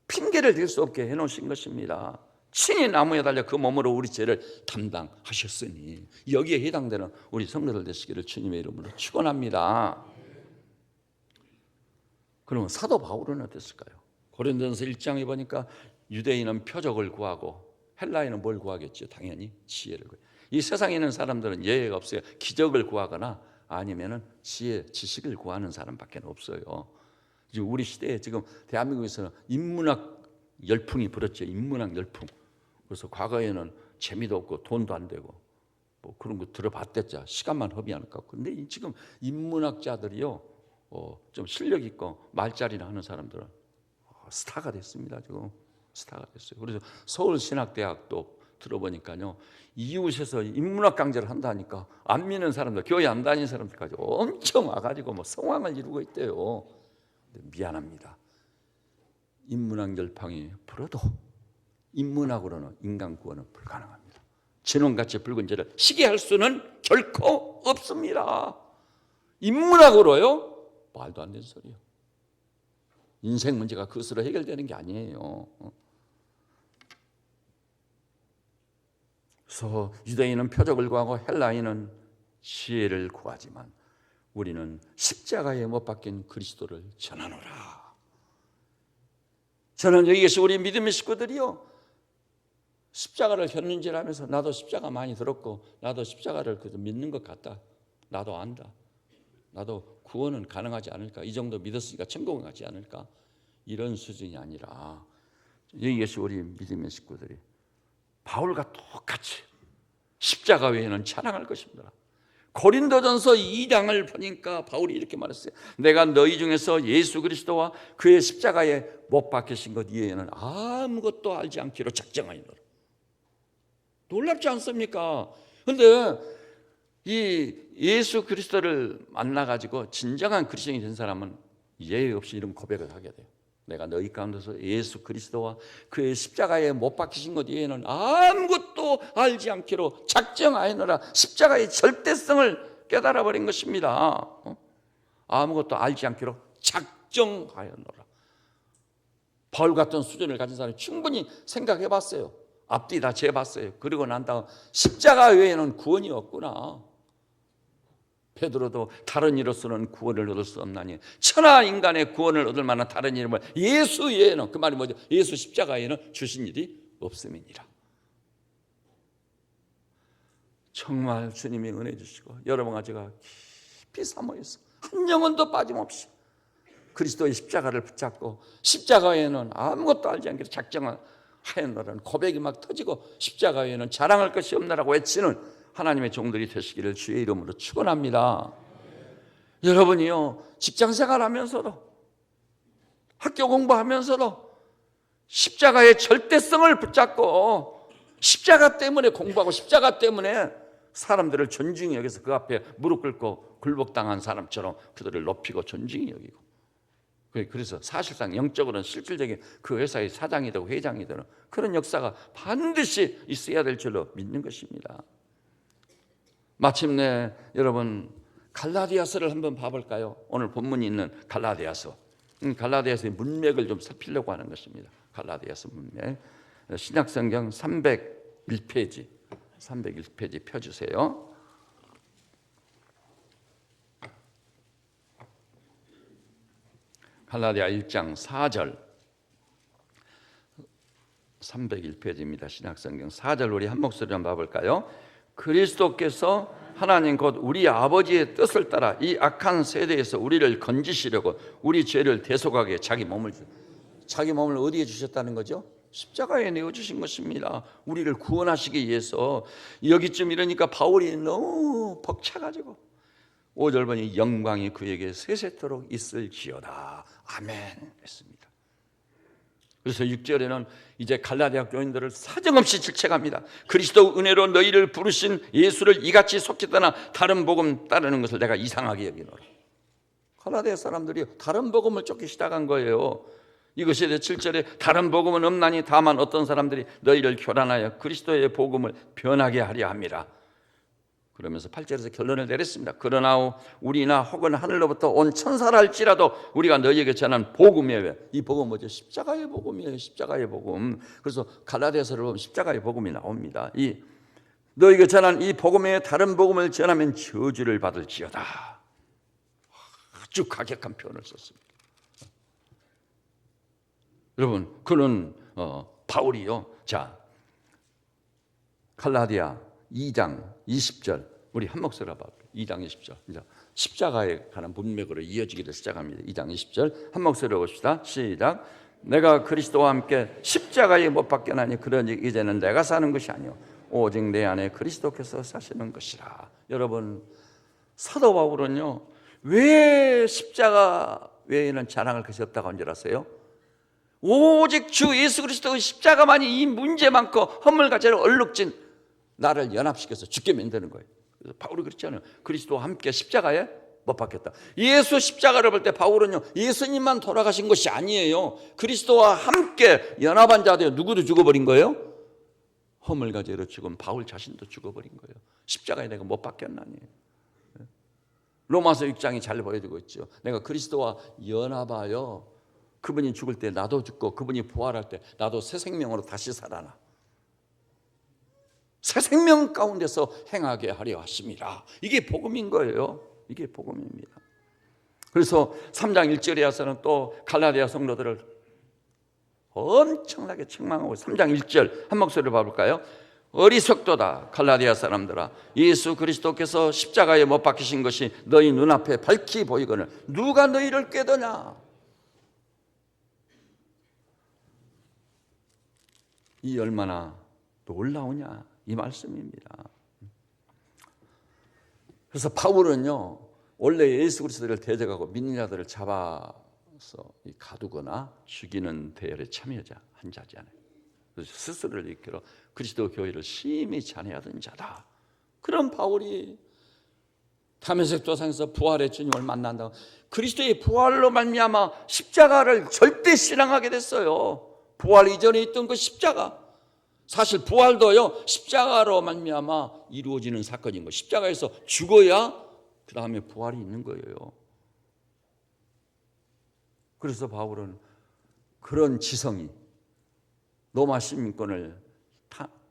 핑계를 댈 수 없게 해놓으신 것입니다. 친히 나무에 달려 그 몸으로 우리 죄를 담당하셨으니 여기에 해당되는 우리 성도들 되시기를 주님의 이름으로 축원합니다. 그러면 사도 바울은 어땠을까요? 고린도전서 1장에 보니까 유대인은 표적을 구하고 헬라인은 뭘 구하겠죠? 당연히 지혜를 구해요. 이 세상에 있는 사람들은 예외가 없어요. 기적을 구하거나 아니면은 지혜, 지식을 구하는 사람밖에 없어요. 지금 우리 시대에 지금 대한민국에서는 인문학 열풍이 불었죠. 인문학 열풍. 그래서 과거에는 재미도 없고 돈도 안 되고 뭐 그런 거 들어봤댔자 시간만 허비하는 것 같고. 근데 지금 인문학자들이요 좀 실력 있고 말자리나 하는 사람들은 스타가 됐습니다. 지금 스타가 됐어요. 그래서 서울신학대학도 들어보니까요 이웃에서 인문학 강좌를 한다니까 안 믿는 사람들, 교회 안 다니는 사람들까지 엄청 와가지고 뭐 성황을 이루고 있대요. 미안합니다. 인문학 열풍이 불어도 인문학으로는 인간 구원은 불가능합니다. 진홍같이 붉은 죄를 시기할 수는 결코 없습니다. 인문학으로요? 말도 안 되는 소리요. 인생 문제가 그것으로 해결되는 게 아니에요. 그래서 유대인은 표적을 구하고 헬라인은 지혜를 구하지만 우리는 십자가에 못 박힌 그리스도를 전하노라. 저는 여기 계신 우리 믿음의 식구들이요 십자가를 현인질하면서 나도 십자가 많이 들었고 나도 십자가를 믿는 것 같다. 나도 안다. 나도 구원은 가능하지 않을까. 이 정도 믿었으니까 천국은 가지 않을까. 이런 수준이 아니라 여기 계신 우리 믿음의 식구들이 바울과 똑같이 십자가 외에는 찬양할 것입니다. 고린도전서 2장을 보니까 바울이 이렇게 말했어요. 내가 너희 중에서 예수 그리스도와 그의 십자가에 못 박히신 것 이외에는 아무것도 알지 않기로 작정하노라. 놀랍지 않습니까? 그런데 이 예수 그리스도를 만나가지고 진정한 그리스도인이 된 사람은 예외 없이 이런 고백을 하게 돼요. 내가 너희 가운데서 예수 그리스도와 그의 십자가에 못 박히신 것 이외에는 아무것도 알지 않기로 작정하여노라. 십자가의 절대성을 깨달아 버린 것입니다. 아무것도 알지 않기로 작정하여노라. 바울 같은 수준을 가진 사람이 충분히 생각해 봤어요. 앞뒤 다 재봤어요. 그리고 난 다음 십자가 외에는 구원이 없구나. 베드로도 다른 이로서는 구원을 얻을 수 없나니 천하 인간의 구원을 얻을 만한 다른 이름을 예수 외에는, 그 말이 뭐죠? 예수 십자가에는 주신 일이 없음이니라. 정말 주님이 은혜 주시고 여러분과 제가 깊이 사모해서 한 영혼도 빠짐없이 그리스도의 십자가를 붙잡고 십자가 외에는 아무것도 알지 않기로 작정하였노라는 고백이 막 터지고 십자가 외에는 자랑할 것이 없나라고 외치는 하나님의 종들이 되시기를 주의 이름으로 축원합니다. 여러분이요 직장생활하면서도 학교 공부하면서도 십자가의 절대성을 붙잡고 십자가 때문에 공부하고 십자가 때문에 사람들을 존중히 여기서 그 앞에 무릎 꿇고 굴복당한 사람처럼 그들을 높이고 존중히 여기고, 그래서 사실상 영적으로는 실질적인 그 회사의 사장이 되고 회장이 되는 그런 역사가 반드시 있어야 될 줄로 믿는 것입니다. 마침내 여러분 갈라디아서를 한번 봐볼까요? 오늘 본문이 있는 갈라디아서. 갈라디아서의 문맥을 좀 살피려고 하는 것입니다. 갈라디아서 문맥. 신약성경 301페이지 펴주세요. 갈라디아 1장 4절 301페이지입니다. 신약성경 4절 우리 한 목소리 한번 봐볼까요? 그리스도께서 하나님 곧 우리 아버지의 뜻을 따라 이 악한 세대에서 우리를 건지시려고 우리 죄를 대속하게 자기 몸을 어디에 주셨다는 거죠? 십자가에 내어주신 것입니다. 우리를 구원하시기 위해서. 여기쯤 이러니까 바울이 너무 벅차가지고 5절 보니 영광이 그에게 세세토록 있을지어다. 아멘 했습니다. 그래서 6절에는 이제 갈라디아 교인들을 사정없이 질책합니다. 그리스도 은혜로 너희를 부르신 예수를 이같이 속히 떠나 다른 복음 따르는 것을 내가 이상하게 여기노라. 갈라디아 사람들이 다른 복음을 쫓기 시작한 거예요. 이것에 대해 7절에 다른 복음은 없나니 다만 어떤 사람들이 너희를 교란하여 그리스도의 복음을 변하게 하려 함이라. 그러면서 8절에서 결론을 내렸습니다. 그러나 우리나 혹은 하늘로부터 온 천사라 할지라도 우리가 너희에게 전한 복음이에요. 이 복음은 뭐죠? 십자가의 복음이에요. 십자가의 복음. 그래서 갈라디아서를 보면 십자가의 복음이 나옵니다. 이 너희에게 전한 이 복음에 다른 복음을 전하면 저주를 받을지어다. 아주 가격한 표현을 썼습니다. 여러분, 그는 바울이요. 자, 갈라디아 2장 20절 우리 한 목소리로 봐요. 2장 20절 이제 십자가에 관한 문맥으로 이어지기를 시작합니다. 2장 20절 한 목소리로 봅시다. 시작. 내가 그리스도와 함께 십자가에 못 박혀나니 그러니 이제는 내가 사는 것이 아니요 오직 내 안에 그리스도께서 사시는 것이라. 여러분, 사도 바울은요 왜 십자가 외에는 자랑할 것이 없다고 한 줄 아세요? 오직 주 예수 그리스도의 십자가만이 이 문제 많고 허물과 죄를 얼룩진 나를 연합시켜서 죽게 만드는 거예요. 그래서 바울이 그렇지 않아요. 그리스도와 함께 십자가에 못 박혔다. 예수 십자가를 볼 때 바울은요 예수님만 돌아가신 것이 아니에요. 그리스도와 함께 연합한 자들 누구도 죽어버린 거예요? 허물과 죄로 죽은 바울 자신도 죽어버린 거예요. 십자가에 내가 못 박혔나니. 로마서 6장이 잘 보여주고 있죠. 내가 그리스도와 연합하여 그분이 죽을 때 나도 죽고 그분이 부활할 때 나도 새 생명으로 다시 살아나. 새 생명 가운데서 행하게 하려 하심이라. 이게 복음인 거예요. 이게 복음입니다. 그래서 3장 1절에 와서는 또 갈라디아 성도들을 엄청나게 책망하고 3장 1절 한 목소리로 봐볼까요? 어리석도다 갈라디아 사람들아 예수 그리스도께서 십자가에 못 박히신 것이 너희 눈앞에 밝히 보이거늘 누가 너희를 꾀더냐. 이 얼마나 놀라우냐 이 말씀입니다. 그래서 바울은요 원래 예수 그리스도를 대적하고 믿는 자들을 잡아서 가두거나 죽이는 대열에 참여하지 한 자지 않아요. 그래서 스스로를 이끌어 그리스도 교회를 심히 찬양하던 자다. 그런 바울이 다메섹 도상에서 부활의 주님을 만난다고 그리스도의 부활로 말미암아 십자가를 절대 신앙하게 됐어요. 부활 이전에 있던 그 십자가, 사실 부활도요 십자가로 말미암아 이루어지는 사건인 거예요. 십자가에서 죽어야 그 다음에 부활이 있는 거예요. 그래서 바울은 그런 지성이 로마 시민권을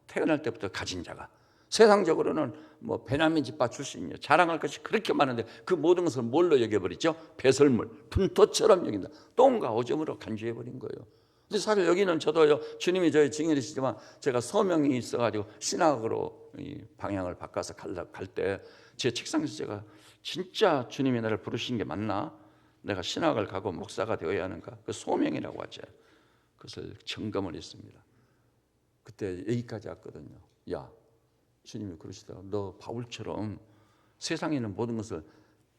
태어날 때부터 가진 자가, 세상적으로는 뭐 베냐민 집파 출신이요 자랑할 것이 그렇게 많은데 그 모든 것을 뭘로 여겨버리죠? 배설물, 분토처럼 여긴다. 똥과 오줌으로 간주해버린 거예요. 근데 사실 여기는 저도요 주님이 저의 증인이시지만 제가 소명이 있어가지고 신학으로 이 방향을 바꿔서 갈 때 제 책상에서 제가 진짜 주님이 나를 부르신 게 맞나? 내가 신학을 가고 목사가 되어야 하는가? 그 소명이라고 하죠. 그것을 점검을 했습니다. 그때 여기까지 왔거든요. 야, 주님이 그러시더라고. 너 바울처럼 세상에 있는 모든 것을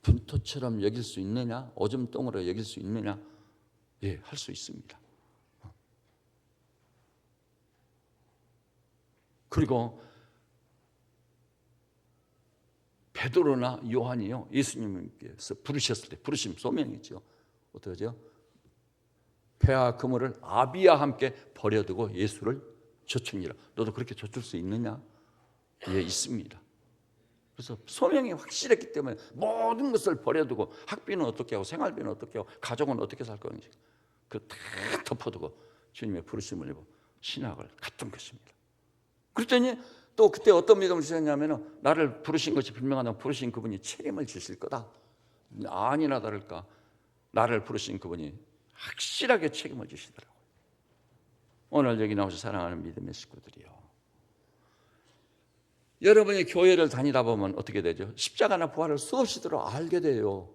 분토처럼 여길 수 있느냐? 오줌똥으로 여길 수 있느냐? 예, 할 수 있습니다. 그리고 베드로나 요한이요 예수님께서 부르셨을 때 부르심 소명이죠. 어떠죠? 배와 그물을 아비와 함께 버려두고 예수를 좇으니라. 너도 그렇게 좇을 수 있느냐? 예, 있습니다. 그래서 소명이 확실했기 때문에 모든 것을 버려두고 학비는 어떻게 하고 생활비는 어떻게 하고 가족은 어떻게 살 건지 그 다 덮어두고 주님의 부르심을 입어 신학을 갔던 것입니다. 그랬더니 또 그때 어떤 믿음을 주셨냐면 나를 부르신 것이 분명하다면 부르신 그분이 책임을 지실 거다. 아니나 다를까 나를 부르신 그분이 확실하게 책임을 지시더라고요. 오늘 여기 나오셔서 사랑하는 믿음의 식구들이요, 여러분이 교회를 다니다 보면 어떻게 되죠? 십자가나 부활을 수없이 들어 알게 돼요.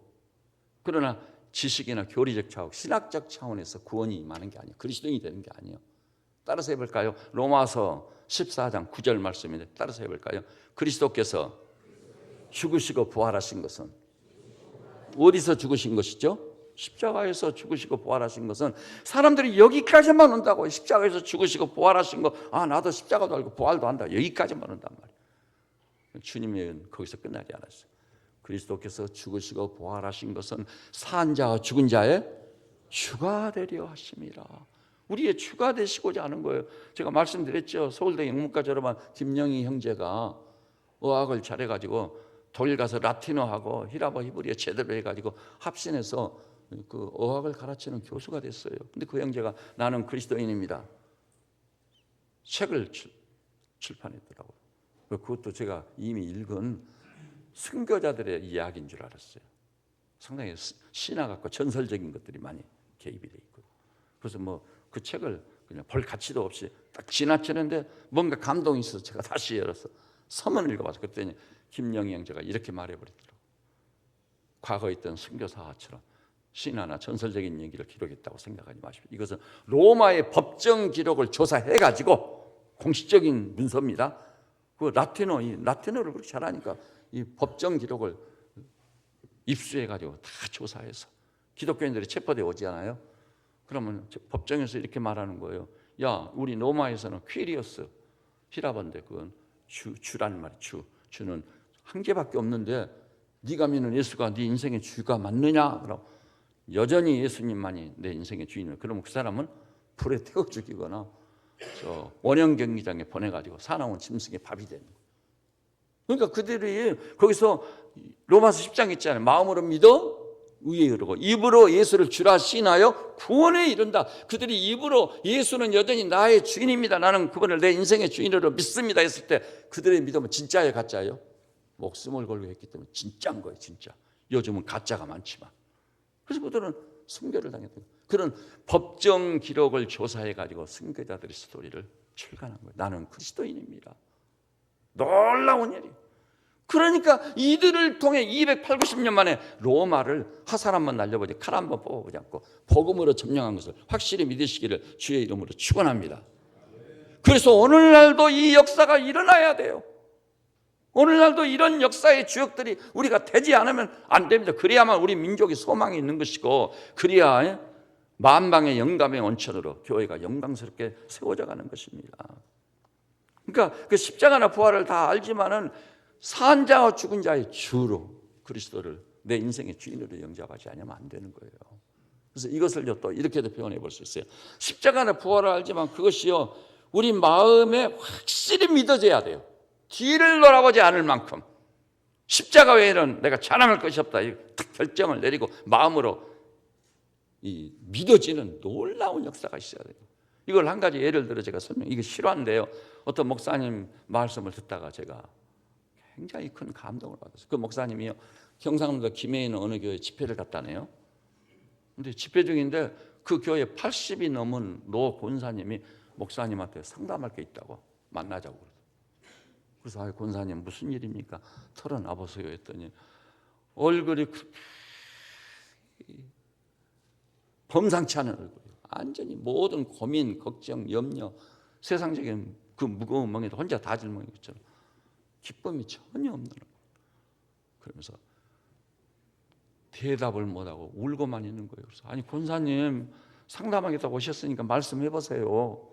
그러나 지식이나 교리적 차원, 신학적 차원에서 구원이 임하는 게 아니에요. 그리스도인이 되는 게 아니에요. 따라서 해볼까요? 로마서 14장 9절 말씀인데 따라서 해볼까요? 그리스도께서 죽으시고 부활하신 것은 어디서 죽으신 것이죠? 십자가에서 죽으시고 부활하신 것은 사람들이 여기까지만 온다고. 십자가에서 죽으시고 부활하신 거, 아 나도 십자가도 알고 부활도 한다, 여기까지만 온단 말이에요. 주님의 거기서 끝나지 않았어요. 그리스도께서 죽으시고 부활하신 것은 산 자와 죽은 자의 주가 되려 하심이라. 우리의 주가 되시고자 하는 거예요. 제가 말씀드렸죠. 서울대 영문과 졸업한 김영희 형제가 어학을 잘해가지고 독일 가서 라틴어하고 히라보 히브리어 제대로 해가지고 합신해서 그 어학을 가르치는 교수가 됐어요. 근데 그 형제가 나는 그리스도인입니다, 책을 출판했더라고요. 그것도 제가 이미 읽은 순교자들의 이야기인 줄 알았어요. 상당히 신화 같고 전설적인 것들이 많이 개입이 돼 있고. 그래서 뭐 그 책을 그냥 볼 가치도 없이 딱 지나치는데 뭔가 감동이 있어서 제가 다시 열어서 서문을 읽어봐서 그랬더니 김영희 형제가 이렇게 말해버리더라고요. 과거에 있던 순교사처럼 신화나 전설적인 얘기를 기록했다고 생각하지 마십시오. 이것은 로마의 법정 기록을 조사해가지고 공식적인 문서입니다. 그 라틴어를 그렇게 잘하니까 이 법정 기록을 입수해가지고 다 조사해서 기독교인들이 체포되어 오지 않아요? 그러면 법정에서 이렇게 말하는 거예요. 야, 우리 로마에서는 퀴리어스, 히라본데 그건 주란 말이에요. 주는 한 개밖에 없는데 네가 믿는 예수가 네 인생의 주가 맞느냐? 그럼 여전히 예수님만이 내 인생의 주인이에요. 그러면 그 사람은 불에 태워 죽이거나 원형 경기장에 보내가지고 사나운 짐승의 밥이 되는 거예요. 그러니까 그들이 거기서 로마서 10장 있잖아요. 마음으로 믿어 의에 이르고 입으로 예수를 주라 시인하여 구원에 이른다. 그들이 입으로 예수는 여전히 나의 주인입니다, 나는 그분을 내 인생의 주인으로 믿습니다 했을 때 그들의 믿음은 진짜예요, 가짜예요? 목숨을 걸고 했기 때문에 진짜인 거예요. 진짜. 요즘은 가짜가 많지만. 그래서 그들은 순교를 당했던 그런 법정 기록을 조사해가지고 순교자들의 스토리를 출간한 거예요. 나는 그리스도인입니다. 놀라운 일이에요. 그러니까 이들을 통해 280년 만에 로마를 화살 한번 날려보지 칼 한번 뽑아보지 않고 복음으로 점령한 것을 확실히 믿으시기를 주의 이름으로 축원합니다. 그래서 오늘날도 이 역사가 일어나야 돼요. 오늘날도 이런 역사의 주역들이 우리가 되지 않으면 안 됩니다. 그래야만 우리 민족이 소망이 있는 것이고, 그래야 만방의 영감의 원천으로 교회가 영광스럽게 세워져 가는 것입니다. 그러니까 그 십자가나 부활을 다 알지만은 산 자와 죽은 자의 주로 그리스도를 내 인생의 주인으로 영접하지 않으면 안 되는 거예요. 그래서 이것을 또 이렇게도 표현해 볼 수 있어요. 십자가나 부활을 알지만 그것이요 우리 마음에 확실히 믿어져야 돼요. 뒤를 돌아보지 않을 만큼 십자가 외에는 내가 찬양할 것이 없다, 딱 결정을 내리고 마음으로 이 믿어지는 놀라운 역사가 있어야 돼요. 이걸 한 가지 예를 들어 제가 이게 실화인데요. 어떤 목사님 말씀을 듣다가 제가 굉장히 큰 감동을 받았어요. 그 목사님이요 경상남도 김해에 있는 어느 교회 집회를 갔다네요. 근데 집회 중인데 그 교회 80이 넘은 노 권사님이 목사님한테 상담할 게 있다고 만나자고 그래서 아, 권사님 무슨 일입니까? 털어놔 보세요 했더니 얼굴이 범상치 않은 얼굴이에요. 완전히 모든 고민, 걱정, 염려, 세상적인 그 무거운 멍에도 혼자 다 짊어진 것처럼 기쁨이 전혀 없는 거예요. 그러면서 대답을 못하고 울고만 있는 거예요. 그래서 아니 권사님 상담하겠다고 오셨으니까 말씀해 보세요.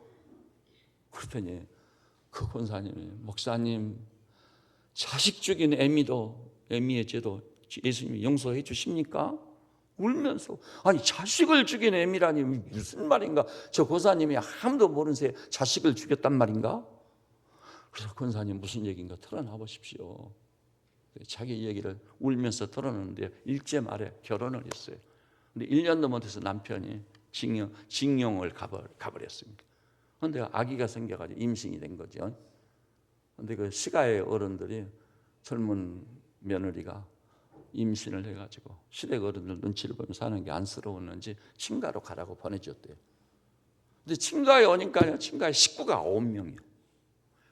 그랬더니 그 권사님이 목사님 자식 죽인 애미의 죄도 예수님이 용서해 주십니까? 울면서 아니 자식을 죽인 애미라니 무슨 말인가? 저 권사님이 아무도 모르는 새에 자식을 죽였단 말인가? 그래서 권사님 무슨 얘기인가 털어놔 보십시오. 자기 얘기를 울면서 털어놓는데 일제 말에 결혼을 했어요. 근데 1년도 못해서 남편이 징용을 가버렸습니다. 그런데 아기가 생겨가지고 임신이 된 거죠. 그런데 그 시가의 어른들이 젊은 며느리가 임신을 해가지고 시댁 어른들 눈치를 보면서 하는 게 안쓰러웠는지 친가로 가라고 보내줬대요. 근데 친가에 오니까 친가에 식구가 9명이에요.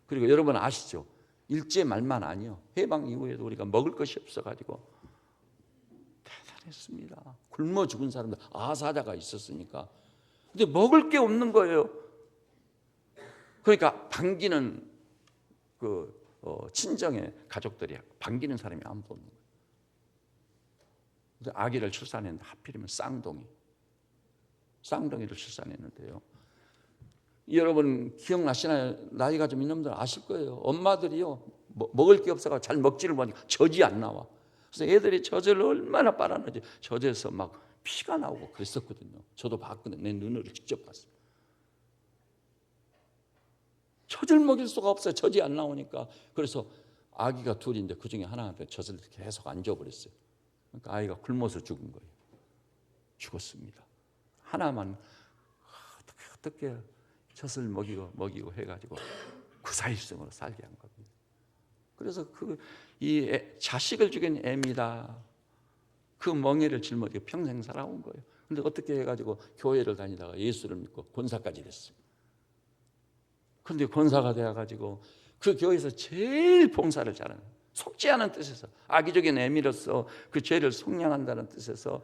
그리고 여러분 아시죠? 일제 말만 아니요. 해방 이후에도 우리가 먹을 것이 없어가지고 대단했습니다. 굶어 죽은 사람들, 아사자가 있었으니까. 근데 먹을 게 없는 거예요. 그러니까 반기는 친정의 가족들이 반기는 사람이 아무도 없는 거예요. 근데 아기를 출산했는데 하필이면 쌍둥이를 출산했는데요. 여러분 기억나시나요? 나이가 좀 있는 분들 아실 거예요. 엄마들이요 먹을 게 없어서 잘 먹지를 못하니까 젖이 안 나와. 그래서 애들이 젖을 얼마나 빨았는지 젖에서 막 피가 나오고 그랬었거든요. 저도 봤거든요. 내 눈으로 직접 봤어요. 젖을 먹일 수가 없어요. 젖이 안 나오니까. 그래서 아기가 둘인데 그중에 하나한테 젖을 계속 안 줘버렸어요. 그러니까 아이가 굶어서 죽은 거예요. 죽었습니다. 하나만 어떻게 젖을 먹이고 해가지고 구사일생으로 살게 한 겁니다. 그래서 이 자식을 죽인 애입니다. 그 멍에를 짊어지고 평생 살아온 거예요. 근데 어떻게 해가지고 교회를 다니다가 예수를 믿고 권사까지 됐어요. 근데 권사가 되어가지고 그 교회에서 제일 봉사를 잘하는, 속지 않은 뜻에서 악의적인 애미로서 그 죄를 속량한다는 뜻에서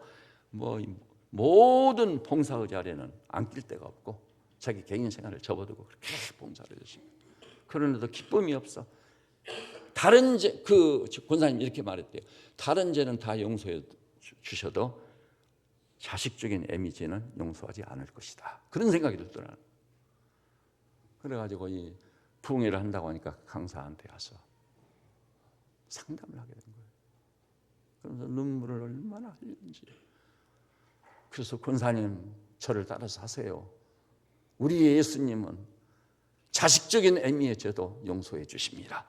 모든 봉사의 자리에는 안길 데가 없고 자기 개인 생활을 접어두고 그렇게 봉사를 해주십니다. 그런데도 기쁨이 없어. 다른 죄, 그 권사님 이렇게 말했대요. 다른 죄는 다 용서해 주셔도 자식 죽인 애미 죄는 용서하지 않을 것이다. 그런 생각이 들더라고요. 그래가지고 이 부흥회를 한다고 하니까 강사한테 가서 상담을 하게 된 거예요. 그러면서 눈물을 얼마나 흘리는지. 그래서 권사님 저를 따라서 하세요. 우리 예수님은 자식적인 애미의 죄도 용서해 주십니다.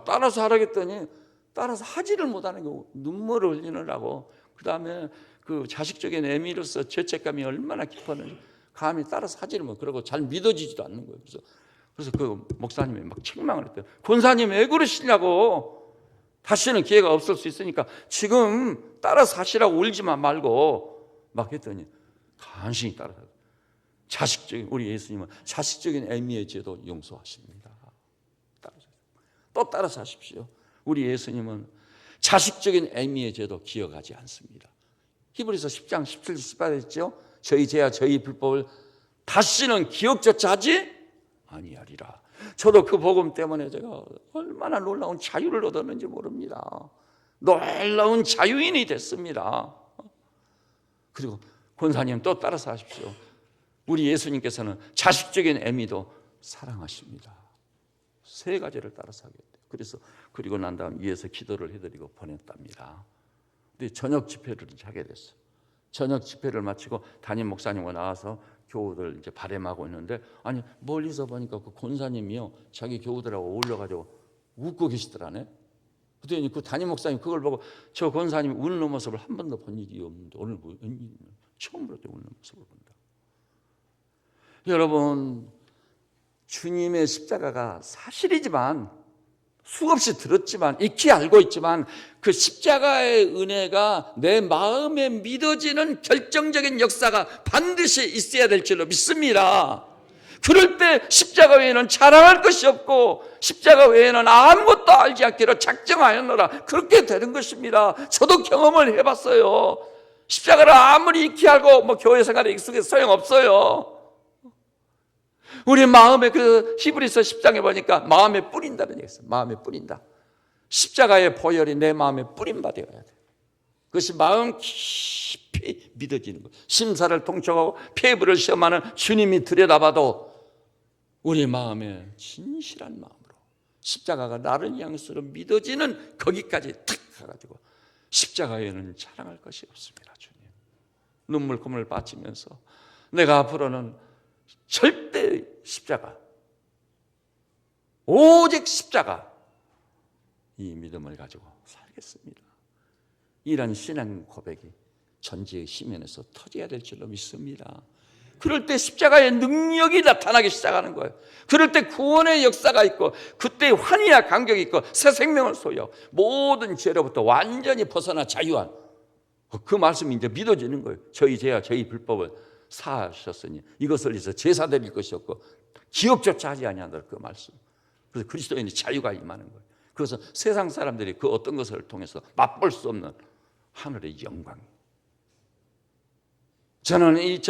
따라서 하라겠더니 따라서 하지를 못하는 거, 눈물을 흘리느라고. 그 다음에 그 자식적인 애미로서 죄책감이 얼마나 깊었는지 감히 따라서 하지를 못. 그러고 잘 믿어지지도 않는 거예요. 그래서 그 목사님이 막 책망을 했대요. 권사님 왜 그러시냐고. 다시는 기회가 없을 수 있으니까 지금 따라서 하시라고 울지만 말고 막 했더니 간신히 따라서. 우리 예수님은 자식적인 애미의 죄도 용서하십니다. 또 따라서 하십시오. 우리 예수님은 자식적인 애미의 죄도 기억하지 않습니다. 히브리서 10장 17절 18절 있죠. 저희 죄와 저희 불법을 다시는 기억조차 하지 아니하리라. 저도 그 복음 때문에 제가 얼마나 놀라운 자유를 얻었는지 모릅니다. 놀라운 자유인이 됐습니다. 그리고 권사님 또 따라서 하십시오. 우리 예수님께서는 자식적인 애미도 사랑하십니다. 세 가지를 따라서 하게 돼요. 그리고 난 다음 위에서 기도를 해드리고 보냈답니다. 근데 저녁 집회를 하게 됐어요. 저녁 집회를 마치고 담임 목사님과 나와서 교우들 이제 발եմ하고 있는데, 아니 멀리서 보니까 그 권사님이요 자기 교우들하고 어울려가지고 웃고 계시더라네. 그랬더니 그 담임 목사님 그걸 보고 저 권사님이 웃는 모습을 한 번도 본 일이 없는데 오늘 처음으로 웃는 모습을 본다. 여러분, 주님의 십자가가 사실이지만 수없이 들었지만 익히 알고 있지만 그 십자가의 은혜가 내 마음에 믿어지는 결정적인 역사가 반드시 있어야 될 줄로 믿습니다. 그럴 때 십자가 외에는 자랑할 것이 없고 십자가 외에는 아무것도 알지 않기로 작정하였노라. 그렇게 되는 것입니다. 저도 경험을 해봤어요. 십자가를 아무리 익히 알고 교회 생활에 익숙해서 소용없어요. 우리 마음에 그 히브리서 10장에 보니까 마음에 뿌린다는 얘기가 있어요. 마음에 뿌린다. 십자가의 보혈이 내 마음에 뿌림 받아야 돼. 그것이 마음 깊이 믿어지는 거예요. 심사를 통촉하고 폐부를 시험하는 주님이 들여다봐도 우리 마음에 진실한 마음으로 십자가가 나를 향해서 믿어지는 거기까지 탁 가가지고 십자가에는 자랑할 것이 없습니다. 주님, 눈물콧물 바치면서 내가 앞으로는 절대 십자가, 오직 십자가, 이 믿음을 가지고 살겠습니다. 이런 신앙 고백이 전지의 시면에서 터져야 될 줄로 믿습니다. 그럴 때 십자가의 능력이 나타나기 시작하는 거예요. 그럴 때 구원의 역사가 있고 그때 환희와 감격이 있고 새 생명을 소유하고 모든 죄로부터 완전히 벗어나 자유한 그 말씀이 이제 믿어지는 거예요. 저희 죄와 저희 불법을 사하셨으니 이것을 위해서 제사 드릴 것이 없고 기억조차 하지 아니하노라. 그 말씀. 그래서 그리스도인의 자유가 임하는 거예요. 그래서 세상 사람들이 그 어떤 것을 통해서 맛볼 수 없는 하늘의 영광. 저는 이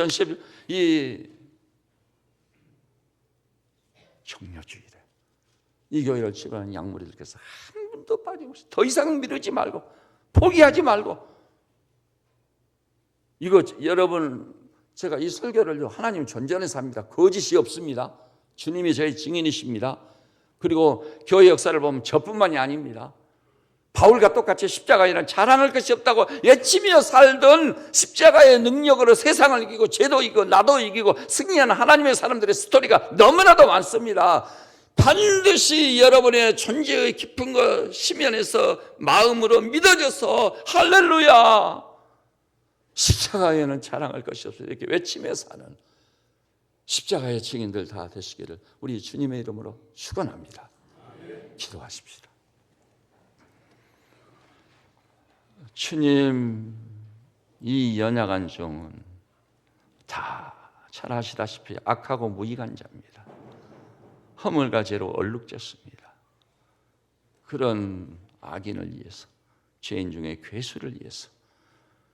종려주일에 이 교회를 지도하는 양무리들께서 한 분도 빠짐없이 더 이상 미루지 말고 포기하지 말고, 이거 여러분, 제가 이 설교를 하나님 존전해서 합니다. 거짓이 없습니다. 주님이 저희 증인이십니다. 그리고 교회 역사를 보면 저뿐만이 아닙니다. 바울과 똑같이 십자가에는 자랑할 것이 없다고 외치며 살던 십자가의 능력으로 세상을 이기고 죄도 이기고 나도 이기고 승리하는 하나님의 사람들의 스토리가 너무나도 많습니다. 반드시 여러분의 존재의 깊은 것 심연에서 마음으로 믿어져서 할렐루야, 십자가에는 자랑할 것이 없어요, 이렇게 외치며 사는 십자가의 증인들 다 되시기를 우리 주님의 이름으로 축원합니다. 기도하십시다. 주님, 이 연약한 종은 다 잘 아시다시피 악하고 무익한 자입니다. 허물과 죄로 얼룩졌습니다. 그런 악인을 위해서, 죄인 중에 괴수를 위해서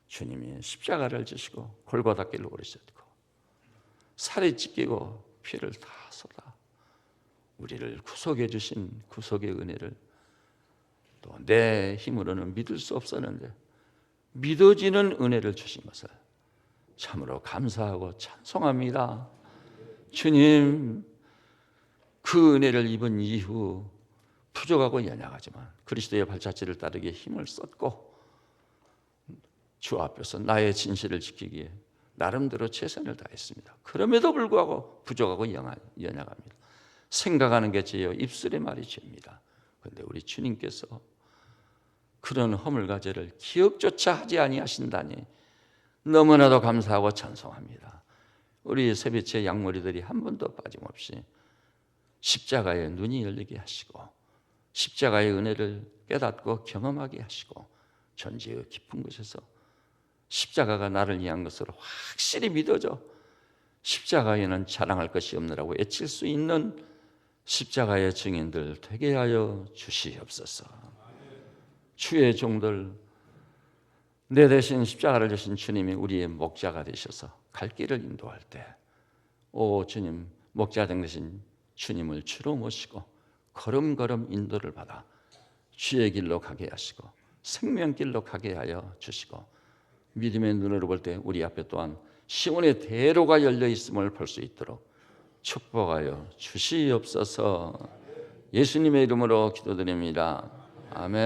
주님이 십자가를 지시고 골고다 길로 오르셨고 살이 찢기고 피를 다 쏟아 우리를 구속해 주신 구속의 은혜를 또 내 힘으로는 믿을 수 없었는데 믿어지는 은혜를 주신 것을 참으로 감사하고 찬송합니다. 주님, 그 은혜를 입은 이후 부족하고 연약하지만 그리스도의 발자취를 따르기에 힘을 썼고 주 앞에서 나의 진실을 지키기에 나름대로 최선을 다했습니다. 그럼에도 불구하고 부족하고 연약합니다. 생각하는 게 죄요, 입술의 말이 죄입니다. 그런데 우리 주님께서 그런 허물과 죄를 기억조차 하지 아니하신다니 너무나도 감사하고 찬송합니다. 우리 세배체 양머리들이 한 번도 빠짐없이 십자가의 눈이 열리게 하시고 십자가의 은혜를 깨닫고 경험하게 하시고 존재의 깊은 곳에서 십자가가 나를 위한 것으로 확실히 믿어져 십자가에는 자랑할 것이 없느라고 외칠 수 있는 십자가의 증인들 되게 하여 주시옵소서. 주의 종들, 내 대신 십자가를 지신 주님이 우리의 목자가 되셔서 갈 길을 인도할 때, 오 주님, 목자등 되신 주님을 주로 모시고 걸음걸음 인도를 받아 주의 길로 가게 하시고 생명길로 가게 하여 주시고 믿음의 눈으로 볼 때 우리 앞에 또한 시온의 대로가 열려 있음을 볼 수 있도록 축복하여 주시옵소서. 예수님의 이름으로 기도드립니다. 아멘.